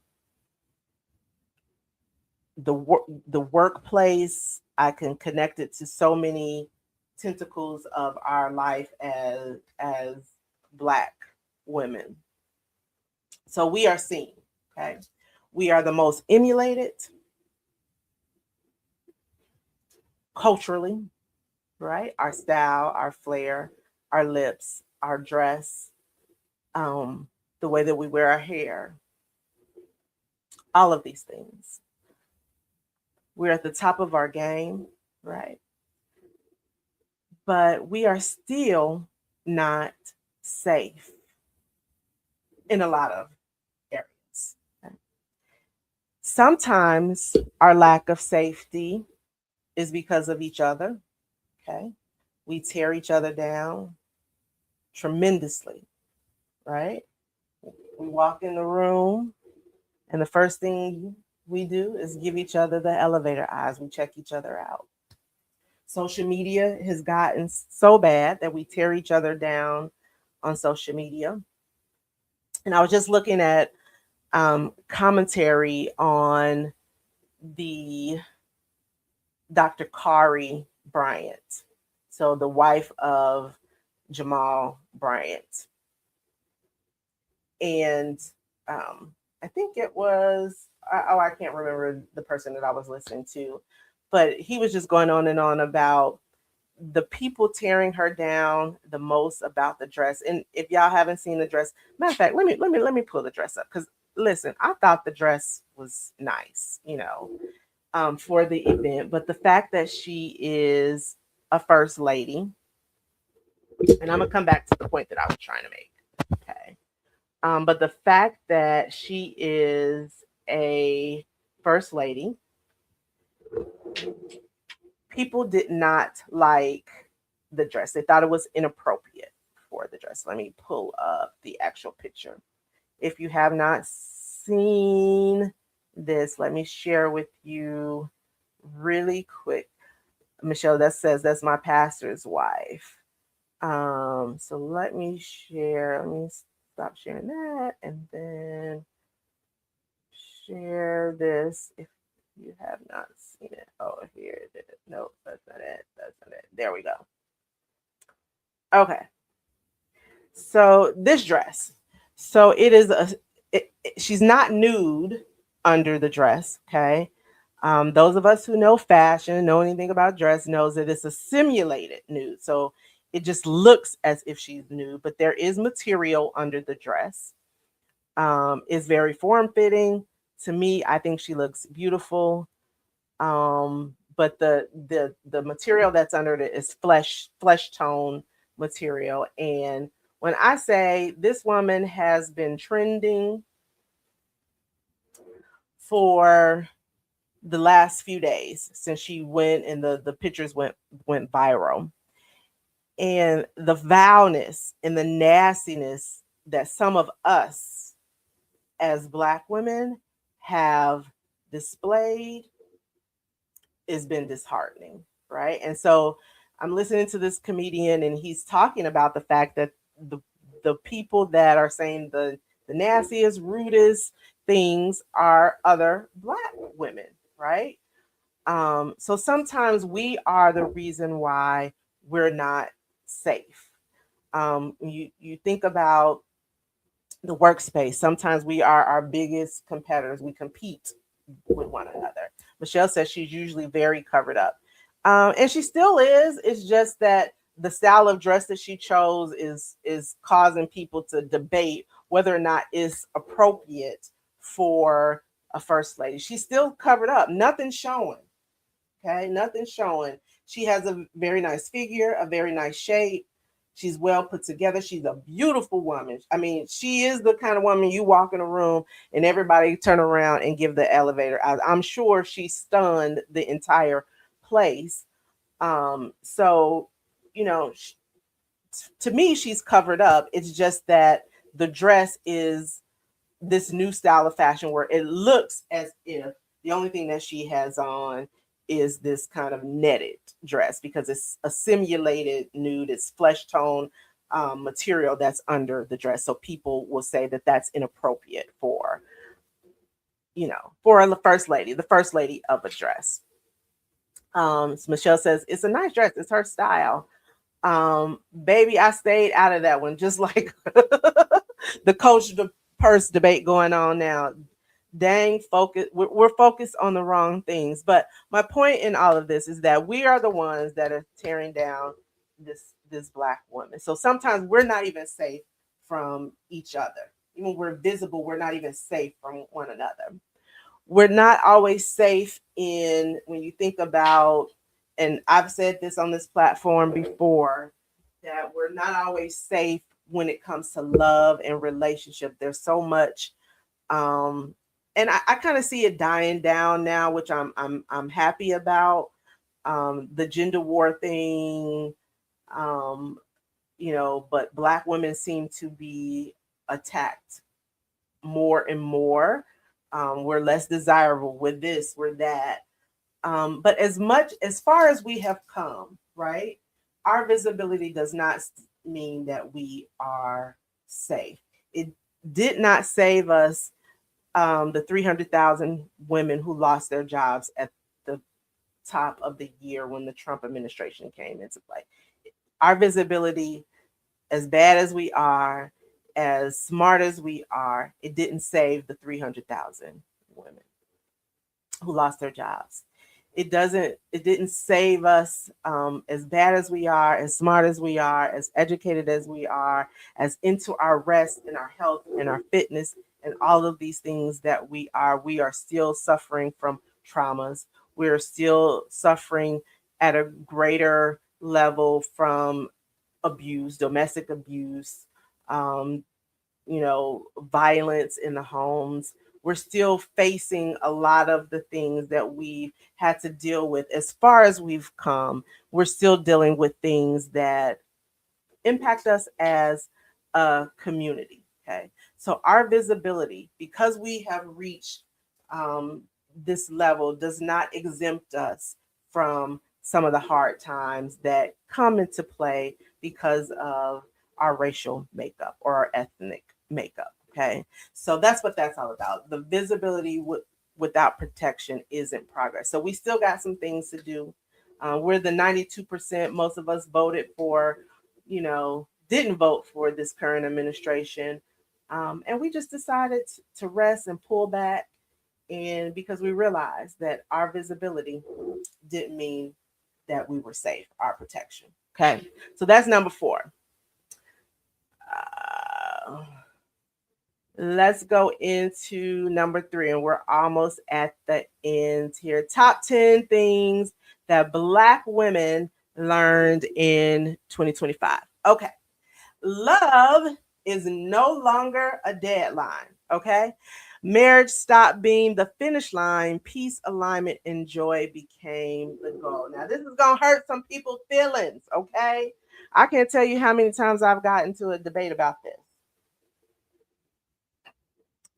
the workplace. I can connect it to so many tentacles of our life as Black women. So we are seen. Okay, we are the most emulated culturally, right? Our style, our flair, our lips, our dress, um, the way that we wear our hair, all of these things. We're at the top of our game, right? But we are still not safe in a lot of areas. Okay? Sometimes our lack of safety is because of each other. Okay. We tear each other down tremendously, right? We walk in the room, and the first thing we do is give each other the elevator eyes. We check each other out. Social media has gotten so bad that we tear each other down on social media. And I was just looking at commentary on the Dr. Kari Bryant, so the wife of Jamal Bryant. And I think it was, oh, I can't remember the person that I was listening to, but he was just going on and on about the people tearing her down the most about the dress. And if y'all haven't seen the dress, matter of fact, let me pull the dress up, because listen, I thought the dress was nice, for the event, but the fact that she is a first lady, and I'm gonna come back to the point that I was trying to make. Okay. But the fact that she is a first lady, people did not like the dress. They thought it was inappropriate for the dress. Let me pull up the actual picture. If you have not seen this, let me share with you really quick. Michelle, that says that's my pastor's wife. So let me share. Let me stop sharing that and then share this if you have not seen it. Oh, here it is. Nope, that's not it. That's not it. There we go. Okay. So this dress. So it is she's not nude under the dress. Okay. Those of us who know fashion, know anything about dress, knows that it's a simulated nude. So it just looks as if she's nude, but there is material under the dress. It's very form fitting. To me, I think she looks beautiful. But the material that's under it is flesh tone material. And when I say this woman has been trending for the last few days since she went and the pictures went viral, and the vileness and the nastiness that some of us as Black women have displayed has been disheartening, right? And so I'm listening to this comedian, and he's talking about the fact that the people that are saying the nastiest, rudest things are other Black women, right? So sometimes we are the reason why we're not safe. You think about the workspace. Sometimes we are our biggest competitors. We compete with one another. Michelle says she's usually very covered up. And she still is. It's just that the style of dress that she chose is causing people to debate whether or not it's appropriate for a first lady. She's still covered up. Nothing's showing. Okay, nothing's showing. She has a very nice figure, a very nice shape. She's well put together. She's a beautiful woman. I mean, she is the kind of woman you walk in a room and everybody turn around and give the elevator out. I'm sure she stunned the entire place. So, you know, to me, she's covered up. It's just that the dress is this new style of fashion where it looks as if the only thing that she has on is this kind of netted dress because it's a simulated nude, it's flesh tone material that's under the dress. So people will say that that's inappropriate for, for the first lady of a dress. So Michelle says it's a nice dress, it's her style. Baby, I stayed out of that one, just like the coach the purse debate going on now. Dang, focus. We're focused on the wrong things. But my point in all of this is that we are the ones that are tearing down this black woman. So sometimes we're not even safe from each other. Even when we're visible, we're not even safe from one another. We're not always safe in when you think about, and I've said this on this platform before, that we're not always safe when it comes to love and relationship. There's so much, and I kind of see it dying down now, which I'm happy about. The gender war thing, um, but black women seem to be attacked more and more. We're less desirable with this, we're that. But as far as we have come, right, our visibility does not mean that we are safe. It did not save us, the 300,000 women who lost their jobs at the top of the year when the Trump administration came into play. Our visibility, as bad as we are, as smart as we are, it didn't save the 300,000 women who lost their jobs. It didn't save us, as bad as we are, as smart as we are, as educated as we are, as into our rest and our health and our fitness and all of these things that we are still suffering from traumas. We're still suffering at a greater level from abuse, domestic abuse, um, violence in the homes. We're still facing a lot of the things that we've had to deal with. As far as we've come, we're still dealing with things that impact us as a community. Okay. So our visibility, because we have reached, um, this level, does not exempt us from some of the hard times that come into play because of our racial makeup or our ethnic makeup. Okay. So that's what that's all about. The visibility without protection isn't progress. So we still got some things to do. We're the 92%. Most of us voted for, didn't vote for this current administration. And we just decided to rest and pull back. And because we realized that our visibility didn't mean that we were safe, our protection. Okay. So that's number 4. Uh, let's go into number 3, and we're almost at the end here. Top 10 things that Black women learned in 2025. Okay. Love is no longer a deadline. Okay. Marriage stopped being the finish line. Peace, alignment, and joy became the goal. Now, this is going to hurt some people's feelings. Okay. I can't tell you how many times I've gotten into a debate about this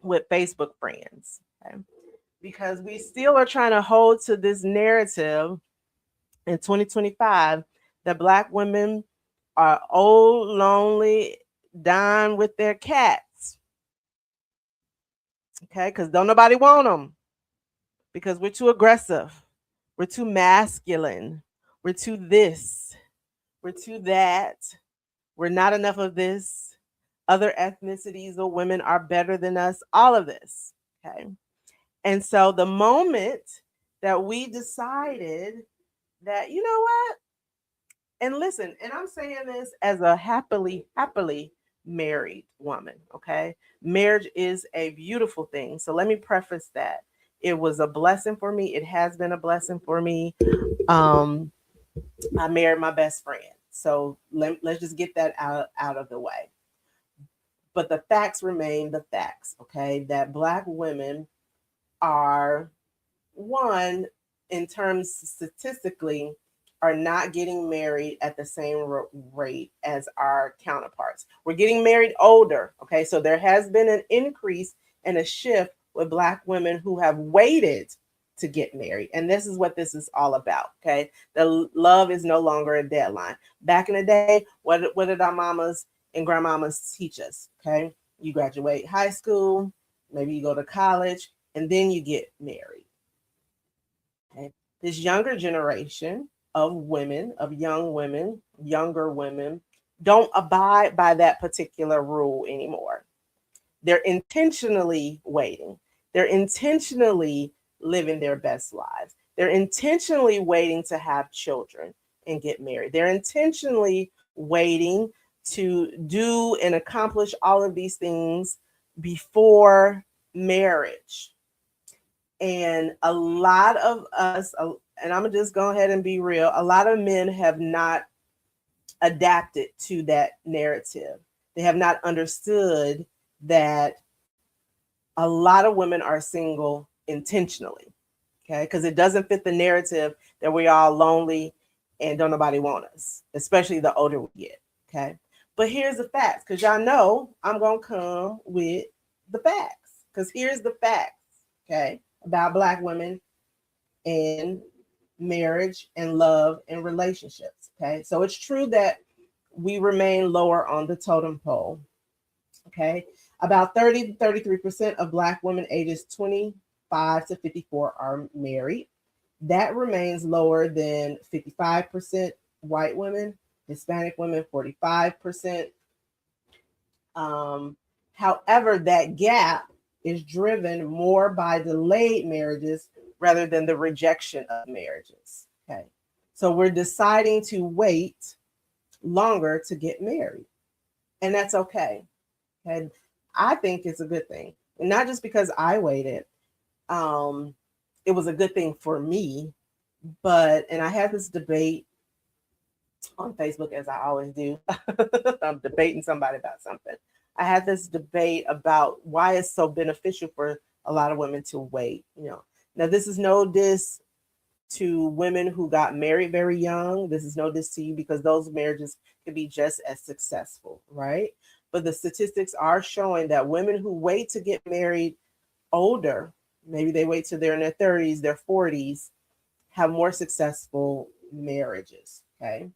with Facebook friends. Okay? Because we still are trying to hold to this narrative in 2025 that Black women are old, lonely, dying with their cats. Okay, because don't nobody want them because we're too aggressive, we're too masculine, we're too this, we're too that, we're not enough of this. Other ethnicities or women are better than us. All of this. Okay. And so the moment that we decided that, you know what? And listen, and I'm saying this as a happily married woman. Okay. Marriage is a beautiful thing. So let me preface that. It was a blessing for me. It has been a blessing for me. Um, I married my best friend. So let's just get that out of the way. But the facts remain the facts, okay? That Black women are, one, in terms statistically, are not getting married at the same rate as our counterparts. We're getting married older. Okay. So there has been an increase and a shift with Black women who have waited to get married. And this is what this is all about. Okay. The love is no longer a deadline. Back in the day, what did our mamas and grandmamas teach us? Okay. You graduate high school, maybe you go to college, and then you get married. Okay. This younger generation of women, of young women, younger women, don't abide by that particular rule anymore. They're intentionally waiting. They're intentionally living their best lives. They're intentionally waiting to have children and get married. They're intentionally waiting to do and accomplish all of these things before marriage. And a lot of us, and I'm gonna just go ahead and be real, a lot of men have not adapted to that narrative. They have not understood that a lot of women are single intentionally, okay? Because it doesn't fit the narrative that we're all lonely and don't nobody want us, especially the older we get, okay? But here's the facts, because y'all know I'm gonna come with the facts. Because here's the facts, okay, about Black women and marriage and love and relationships, okay? So it's true that we remain lower on the totem pole, okay? About 30 to 33% of Black women ages 25 to 54 are married. That remains lower than 55% white women, Hispanic women, 45%. However, that gap is driven more by delayed marriages rather than the rejection of marriages. Okay. So we're deciding to wait longer to get married. And that's okay. And I think it's a good thing. And not just because I waited. It was a good thing for me. But, and I had this debate on Facebook, as I always do. I'm debating somebody about something. I had this debate about why it's so beneficial for a lot of women to wait. Now this is no diss to women who got married very young. This is no diss to you, because those marriages can be just as successful, right? But the statistics are showing that women who wait to get married older, maybe they wait till they're in their 30s, their 40s, have more successful marriages. Okay.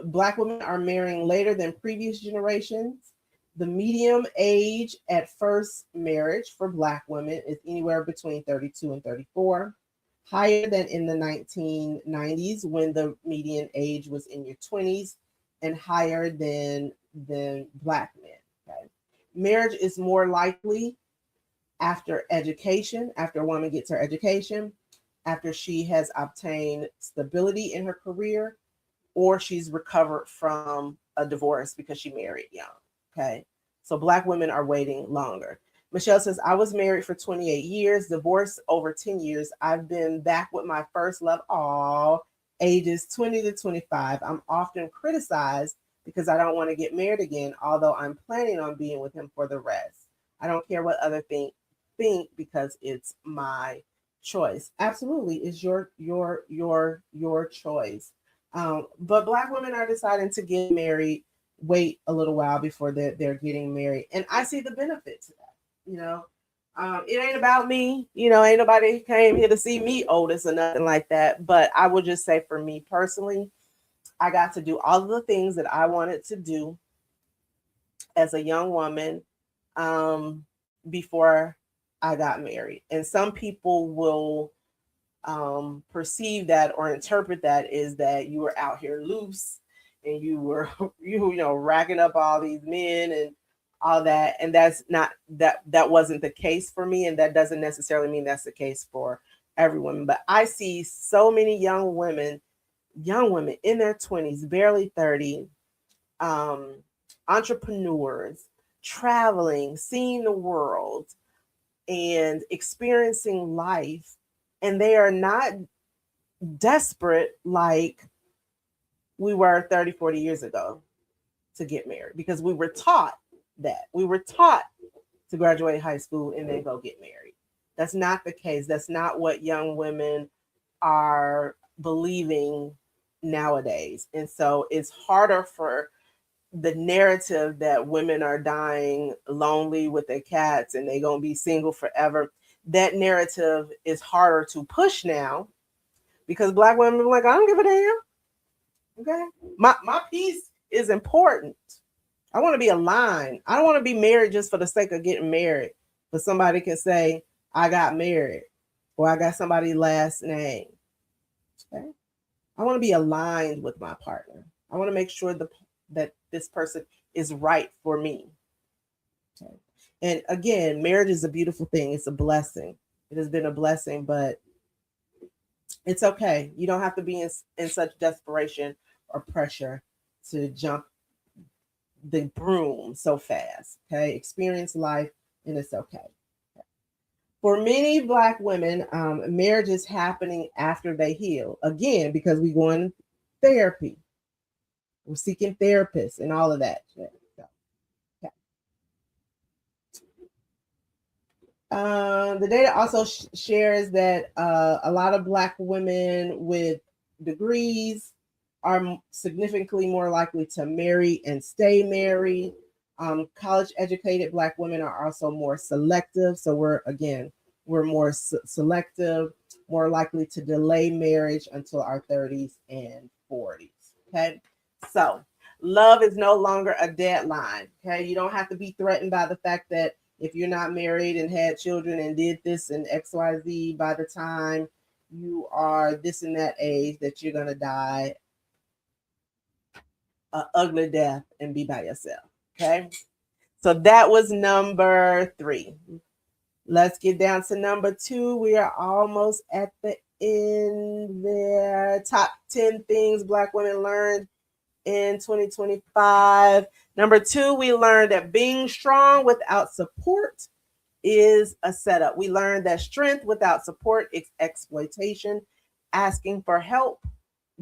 Black women are marrying later than previous generations. The median age at first marriage for Black women is anywhere between 32 and 34, higher than in the 1990s when the median age was in your 20s, and higher than Black men. Okay. Marriage is more likely after education, after a woman gets her education, after she has obtained stability in her career, or she's recovered from a divorce because she married young. Okay. So Black women are waiting longer. Michelle says, I was married for 28 years, divorced over 10 years. I've been back with my first love, all ages 20 to 25. I'm often criticized because I don't want to get married again, although I'm planning on being with him for the rest. I don't care what other think because it's my choice. Absolutely, it's your choice. But Black women are deciding to get married, wait a little while before they're getting married. And I see the benefit to that. It ain't about me. Ain't nobody came here to see me oldest or nothing like that. But I would just say, for me personally, I got to do all of the things that I wanted to do as a young woman before I got married. And some people will perceive that or interpret that is that you were out here loose and you were racking up all these men and all that. And that's not that wasn't the case for me, and that doesn't necessarily mean that's the case for every woman. But I see so many young women in their 20s, barely 30, entrepreneurs, traveling, seeing the world and experiencing life, and they are not desperate like we were 30, 40 years ago to get married, because we were taught that. We were taught to graduate high school and then go get married. That's not the case. That's not what young women are believing nowadays. And so it's harder for the narrative that women are dying lonely with their cats and they're going to be single forever. That narrative is harder to push now because Black women are like, I don't give a damn. Okay. My peace is important. I want to be aligned. I don't want to be married just for the sake of getting married. But somebody can say, I got married or I got somebody's last name. Okay. I want to be aligned with my partner. I want to make sure that this person is right for me. Okay. And again, marriage is a beautiful thing. It's a blessing. It has been a blessing, but it's okay. You don't have to be in such desperation or pressure to jump the broom so fast. Okay. Experience life and it's okay. For many Black women, marriage is happening after they heal. Again, because we go in therapy. We're seeking therapists and all of that. So, okay. The data also shares that a lot of Black women with degrees are significantly more likely to marry and stay married. College educated Black women are also more selective. So we're more selective, more likely to delay marriage until our 30s and 40s. Okay. So love is no longer a deadline. Okay. You don't have to be threatened by the fact that if you're not married and had children and did this and XYZ by the time you are this and that age, that you're going to die an ugly death and be by yourself. Okay. So that was number 3. Let's get down to number 2. We are almost at the end there. Top 10 things Black women learned in 2025. Number 2, we learned that being strong without support is a setup. We learned that strength without support is exploitation. Asking for help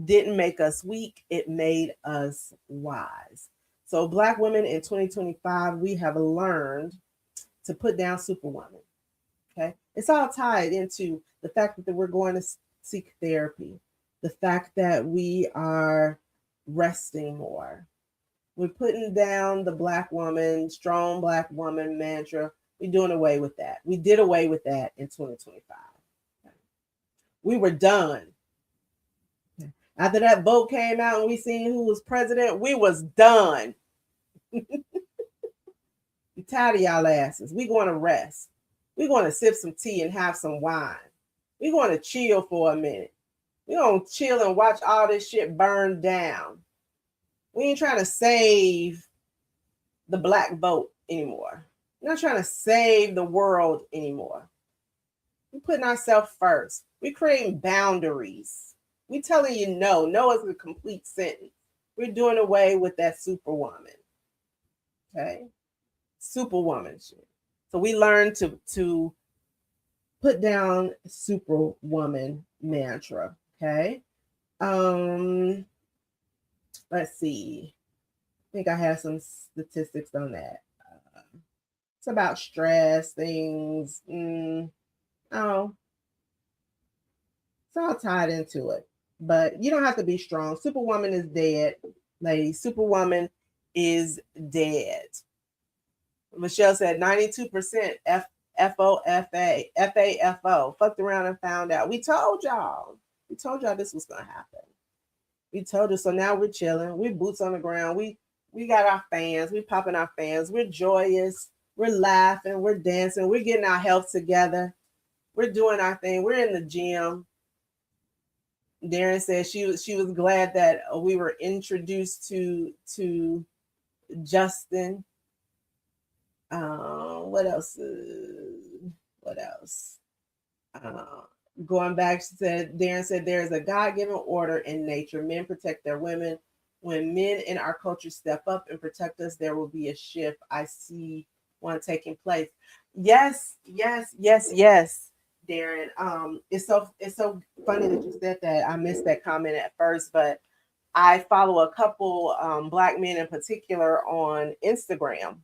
didn't make us weak, it made us wise. So, Black women in 2025, we have learned to put down Superwoman. Okay. It's all tied into the fact that we're going to seek therapy, the fact that we are resting more. We're putting down the Black woman, strong Black woman mantra. We're doing away with that. We did away with that in 2025. Okay. We were done. Okay. After that vote came out and we seen who was president, we was done. We tired of y'all asses. We going to rest. We're going to sip some tea and have some wine. We're going to chill for a minute. We're going to chill and watch all this shit burn down. We ain't trying to save the Black vote anymore. We're not trying to save the world anymore. We're putting ourselves first. We're creating boundaries. We're telling you no. No is a complete sentence. We're doing away with that Superwoman. Okay? Superwoman shit. So we learned to put down Superwoman mantra. Okay. Let's see. I think I have some statistics on that. It's about stress, things. Oh, it's all tied into it. But you don't have to be strong. Superwoman is dead, ladies. Superwoman is dead. Michelle said 92% FAFO. Fucked around and found out. We told y'all. We told y'all this was going to happen. We told you. So now we're chilling. We're boots on the ground. We got our fans. We popping our fans. We're joyous. We're laughing. We're dancing. We're getting our health together. We're doing our thing. We're in the gym. Darren said she was glad that we were introduced to Justin. What else? What else? Going back, Darren said there is a God-given order in nature. Men protect their women. When men in our culture step up and protect us, there will be a shift. I see one taking place. Yes, Darren. It's so funny that you said that. I missed that comment at first, but I follow a couple Black men in particular on Instagram.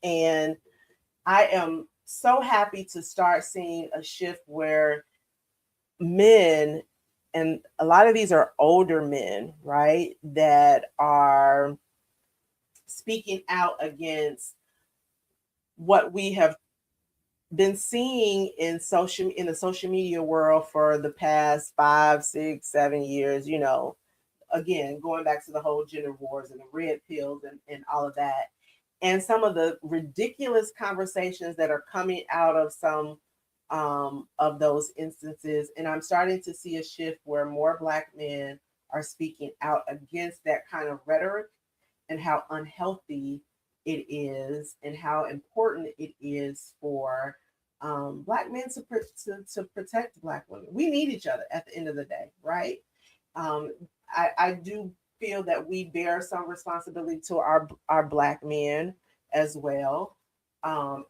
And I am so happy to start seeing a shift where men and a lot of these are older men, right, that are speaking out against what we have been seeing in the social media world for the past 5, 6, 7 years. Again, going back to the whole gender wars and the red pills and all of that, and some of the ridiculous conversations that are coming out of some of those instances. And I'm starting to see a shift where more Black men are speaking out against that kind of rhetoric and how unhealthy it is and how important it is for Black men to protect Black women. We need each other at the end of the day, right? Um, I do feel that we bear some responsibility to our Black men as well,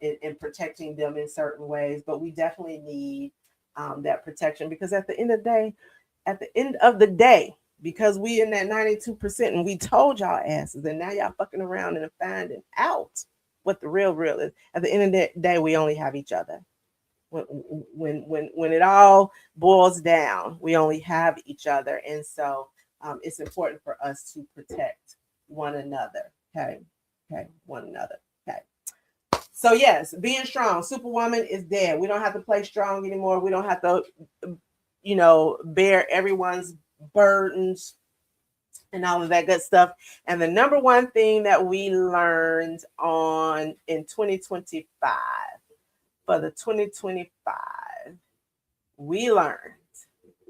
in protecting them in certain ways. But we definitely need that protection, because at the end of the day, because we in that 92%, and we told y'all asses, and now y'all fucking around and finding out what the real is. At the end of the day, we only have each other. When it all boils down, we only have each other, and so it's important for us to protect one another. Okay, one another. Okay. So yes, being strong. Superwoman is dead. We don't have to play strong anymore. We don't have to, bear everyone's burdens and all of that good stuff. And the number one thing that we learned on in 2025, for the 2025, we learned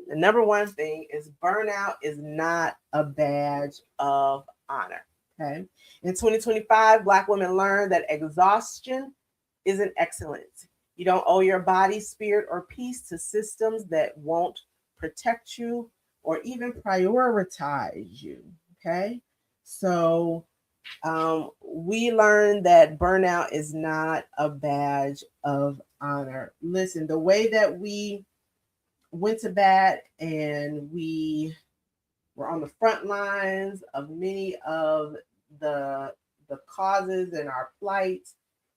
the number one thing is burnout is not a badge of honor. Okay. In 2025, Black women learned that exhaustion isn't excellence. You don't owe your body, spirit, or peace to systems that won't protect you or even prioritize you. Okay. So we learned that burnout is not a badge of honor. Listen, the way that we went to bat and we were on the front lines of many of the causes and our plight,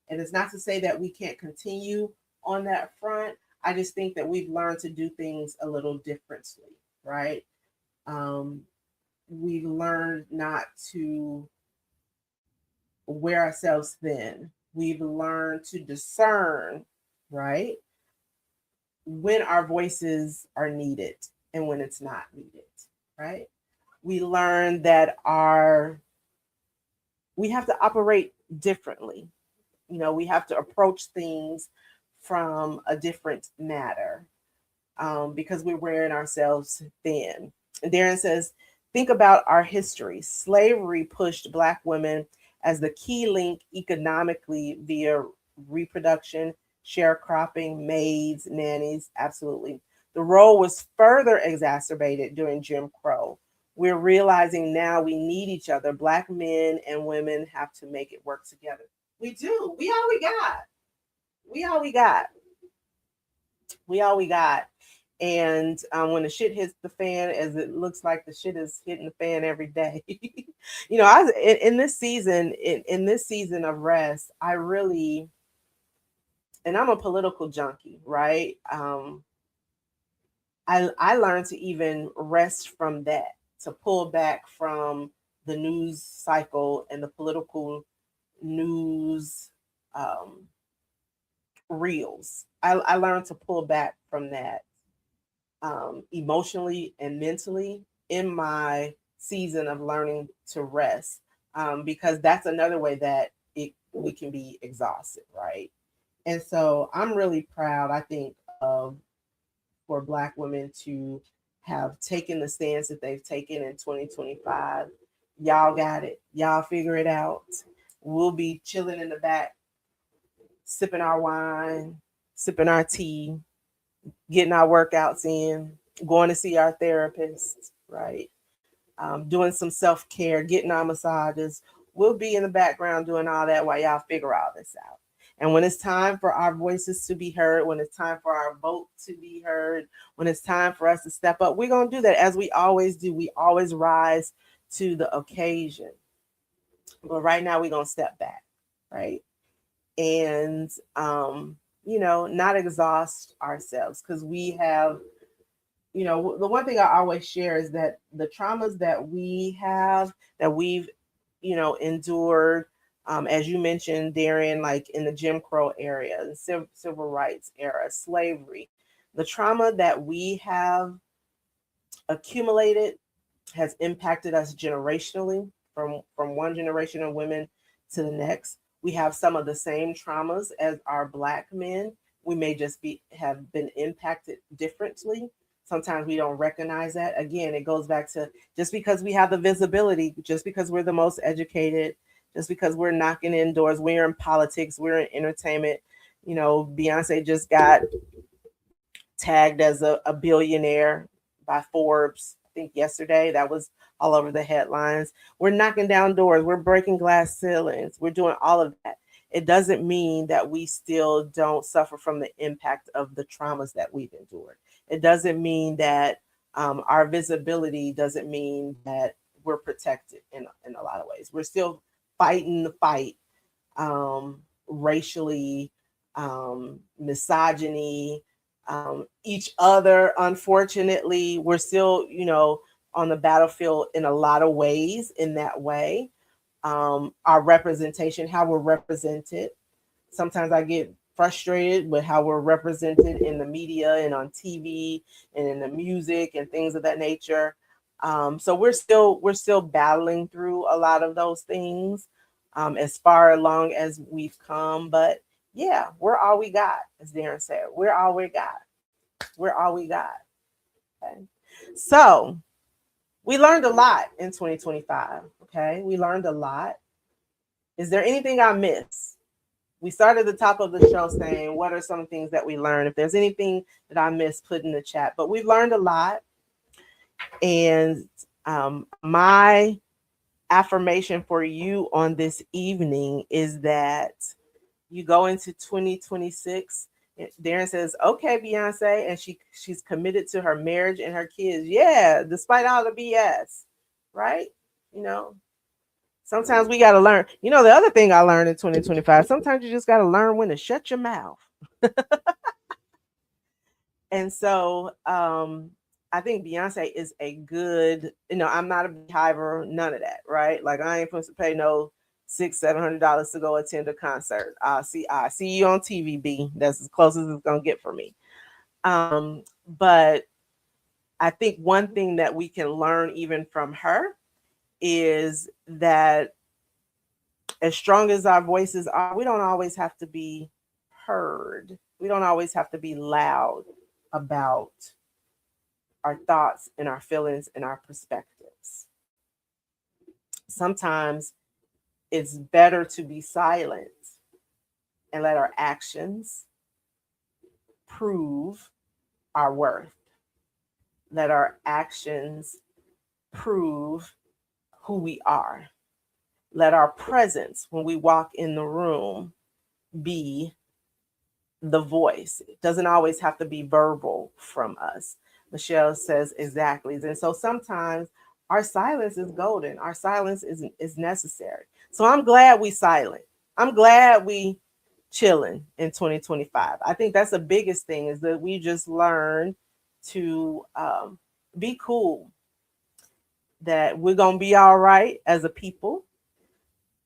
and it's not to say that we can't continue on that front. I just think that we've learned to do things a little differently, right? Um, we've learned not to wear ourselves thin. We've learned to discern, right, when our voices are needed and when it's not needed, right? We learn that we have to operate differently. We have to approach things from a different matter, because we're wearing ourselves thin. And Darren says, think about our history. Slavery pushed Black women as the key link economically via reproduction, sharecropping, maids, nannies. Absolutely. The role was further exacerbated during Jim Crow. We're realizing now we need each other. Black men and women have to make it work together. We do. We all we got. We all we got. We all we got. And when the shit hits the fan, as it looks like the shit is hitting the fan every day, in this season, in this season of rest, I really, and I'm a political junkie, right? I learned to even rest from that, to pull back from the news cycle and the political news reels. I learned to pull back from that, emotionally and mentally, in my season of learning to rest, because that's another way that we can be exhausted, right? And so I'm really proud, I think, of for Black women to have taken the stance that they've taken in 2025. Y'all got it. Y'all figure it out. We'll be chilling in the back, sipping our wine, sipping our tea, getting our workouts in, going to see our therapist, right? Doing some self care, getting our massages. We'll be in the background doing all that while y'all figure all this out. And when it's time for our voices to be heard, when it's time for our vote to be heard, when it's time for us to step up, we're going to do that as we always do. We always rise to the occasion. But right now, we're going to step back, right? And, not exhaust ourselves, because we have, the one thing I always share is that the traumas that we have, that we've, endured, as you mentioned, Darren, like in the Jim Crow area, the civil rights era, slavery, the trauma that we have accumulated has impacted us generationally, from one generation of women to the next. We have some of the same traumas as our black men. We may just be have been impacted differently. Sometimes we don't recognize that. Again, it goes back to, just because we have the visibility, just because we're the most educated, just because we're knocking indoors, we're in politics, we're in entertainment. Beyonce just got tagged as a billionaire by Forbes, I think yesterday. That was all over the headlines. We're knocking down doors, we're breaking glass ceilings, we're doing all of that. It doesn't mean that we still don't suffer from the impact of the traumas that we've endured. It doesn't mean that our visibility doesn't mean that we're protected in a lot of ways. We're still fighting the fight, racially, misogyny, each other. Unfortunately, we're still, on the battlefield in a lot of ways, in that way. Our representation, how we're represented. Sometimes I get frustrated with how we're represented in the media and on TV and in the music and things of that nature. So we're still battling through a lot of those things, as far along as we've come. But yeah, we're all we got, as Darren said. We're all we got. We're all we got. Okay. So we learned a lot in 2025. Okay. We learned a lot. Is there anything I missed? We started the top of the show saying, what are some things that we learned? If there's anything that I missed, put in the chat. But we've learned a lot. And my affirmation for you on this evening is that you go into 2026. Darren says, okay, Beyonce, and she's committed to her marriage and her kids. Yeah, despite all the BS, right? You know, sometimes we got to learn. The other thing I learned in 2025, sometimes you just got to learn when to shut your mouth. And so I think Beyonce is a good, I'm not a beehiver, none of that, right? Like, I ain't supposed to pay no $600-700 to go attend a concert. I see you on TV, B. That's as close as it's gonna get for me. But I think one thing that we can learn even from her is that, as strong as our voices are, we don't always have to be heard. We don't always have to be loud about our thoughts and our feelings and our perspectives. Sometimes it's better to be silent and let our actions prove our worth. Let our actions prove who we are. Let our presence when we walk in the room be the voice. It doesn't always have to be verbal from us. Michelle says exactly. And so sometimes our silence is golden. Our silence is necessary. So I'm glad we silent. I'm glad we chilling in 2025. I think that's the biggest thing, is that we just learn to be cool, that we're going to be all right as a people.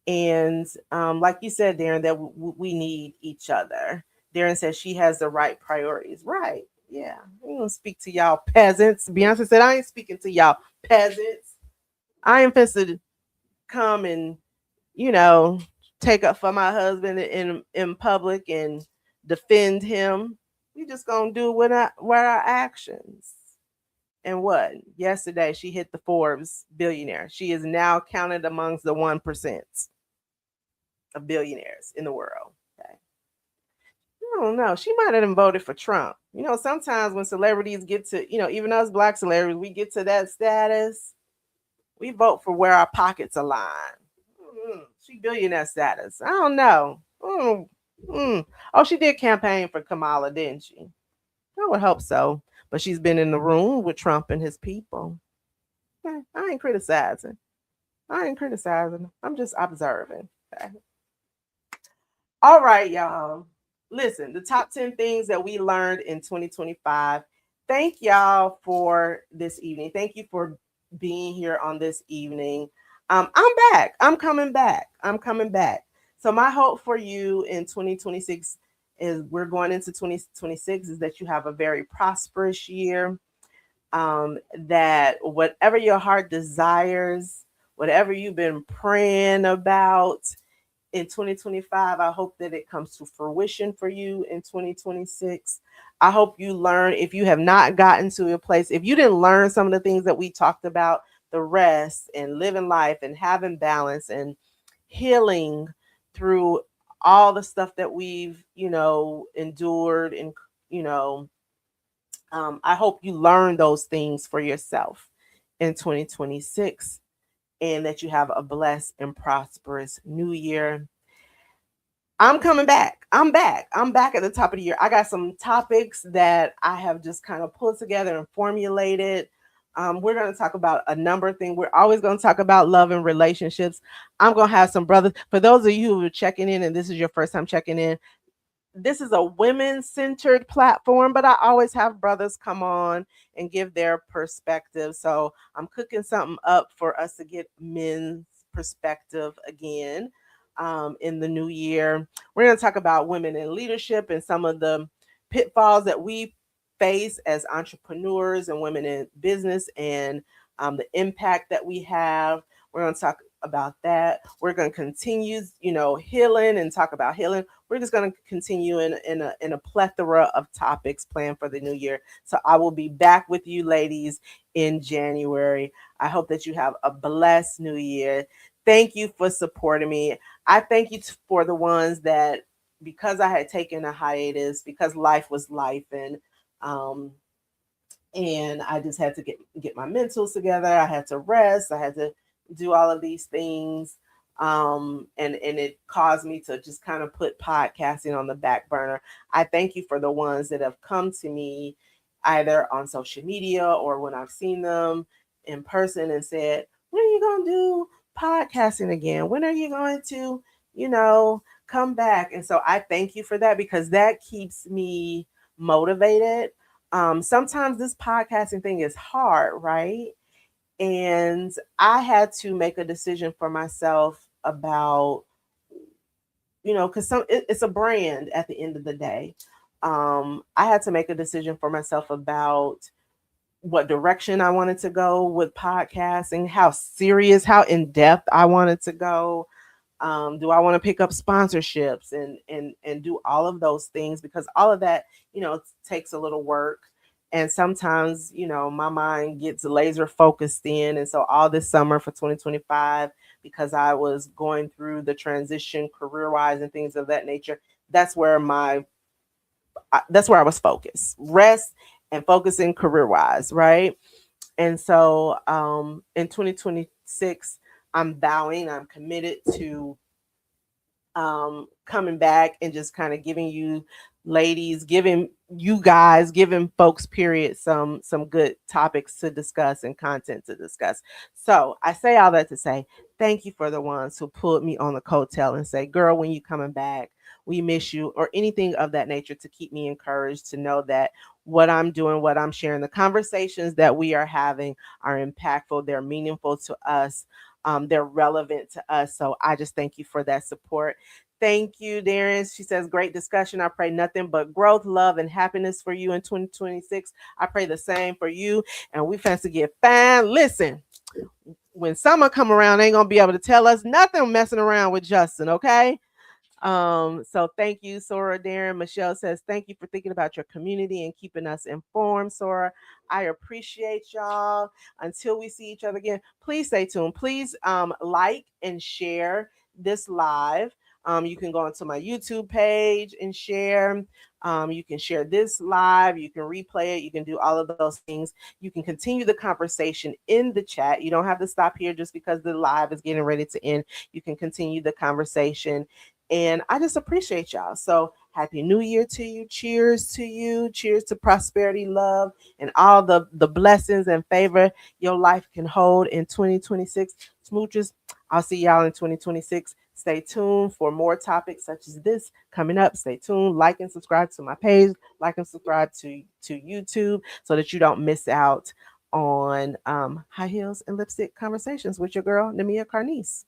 And like you said, Darren, that we need each other. Darren says she has the right priorities. Right. Yeah. I ain't gonna speak to y'all peasants. Beyonce said, I ain't speaking to y'all peasants. I ain't supposed to come and, take up for my husband in public and defend him. We just gonna do what our actions. And what? Yesterday she hit the Forbes billionaire. She is now counted amongst the 1% of billionaires in the world. Okay. I don't know. She might have voted for Trump. Sometimes when celebrities get to, even us black celebrities, we get to that status, we vote for where our pockets align. She billionaire status. I don't know. Oh, she did campaign for Kamala, didn't she? I would hope so. But she's been in the room with Trump and his people. Okay. I ain't criticizing. I'm just observing. Okay. All right, y'all. Listen, the top 10 things that we learned in 2025. thank y'all for this evening. Thank you for being here on this evening. I'm back. I'm coming back. I'm coming back. So my hope for you in 2026 is we're going into 2026 is that you have a very prosperous year. That whatever your heart desires, whatever you've been praying about in 2025, I hope that it comes to fruition for you in 2026. I hope you learn, if you have not gotten to a place, if you didn't learn some of the things that we talked about, the rest and living life and having balance and healing through all the stuff that we've, endured and, you know, I hope you learn those things for yourself in 2026 and that you have a blessed and prosperous new year. I'm coming back. I'm back. I'm back at the top of the year. I got some topics that I have just kind of pulled together and formulated. We're going to talk about a number of things. We're always going to talk about love and relationships. I'm going to have some brothers. For those of you who are checking in and this is your first time checking in, this is a women centered platform, but I always have brothers come on and give their perspective. So I'm cooking something up for us to get men's perspective again in the new year. We're going to talk about women in leadership and some of the pitfalls that we face as entrepreneurs and women in business and the impact that we have. We're going to talk about that. We're going to continue, healing and talk about healing. We're just going to continue in a plethora of topics planned for the new year. So I will be back with you ladies in January. I hope that you have a blessed new year. Thank you for supporting me. I thank you for the ones that, because I had taken a hiatus, because life was life um, and I just had to get my mentals together. I had to rest. I had to do all of these things. And it caused me to just kind of put podcasting on the back burner. I thank you for the ones that have come to me either on social media or when I've seen them in person and said, when are you going to do podcasting again? When are you going to, come back? And so I thank you for that because that keeps me motivated. Sometimes this podcasting thing is hard, right? And I had to make a decision for myself about, because it's a brand at the end of the day. I had to make a decision for myself about what direction I wanted to go with podcasting, how serious, how in depth I wanted to go. Do I want to pick up sponsorships and do all of those things, because all of that takes a little work, and sometimes my mind gets laser focused in. And so all this summer for 2025, because I was going through the transition career wise and things of that nature, that's where I was focused, rest and focusing career wise, right? And so in 2026, I'm committed to coming back and just kind of giving you ladies, giving you guys, giving folks, period, some good topics to discuss and content to discuss. So I say all that to say thank you for the ones who pulled me on the coattail and say, girl, when you coming back, we miss you, or anything of that nature, to keep me encouraged to know that what I'm doing, what I'm sharing, the conversations that we are having are impactful, they're meaningful to us, they're relevant to us. So I just thank you for that support. Thank you, Darren. She says, great discussion. I pray nothing but growth, love, and happiness for you in 2026. I pray the same for you. And we fancy get fine. Listen, when summer come around, they ain't gonna be able to tell us nothing messing around with Justin, okay? So thank you, Sora. Darren. Michelle says, thank you for thinking about your community and keeping us informed, Sora. I appreciate y'all. Until we see each other again, please stay tuned. Please like and share this live. You can go onto my YouTube page and share. You can share this live. You can replay it. You can do all of those things. You can continue the conversation in the chat. You don't have to stop here just because the live is getting ready to end. You can continue the conversation. And I just appreciate y'all. So happy new year to you. Cheers to you. Cheers to prosperity, love, and all the blessings and favor your life can hold in 2026. Smooches, I'll see y'all in 2026. Stay tuned for more topics such as this coming up. Stay tuned. Like and subscribe to my page. Like and subscribe to YouTube so that you don't miss out on High Heels and Lipstick Conversations with your girl, Namia Carnice.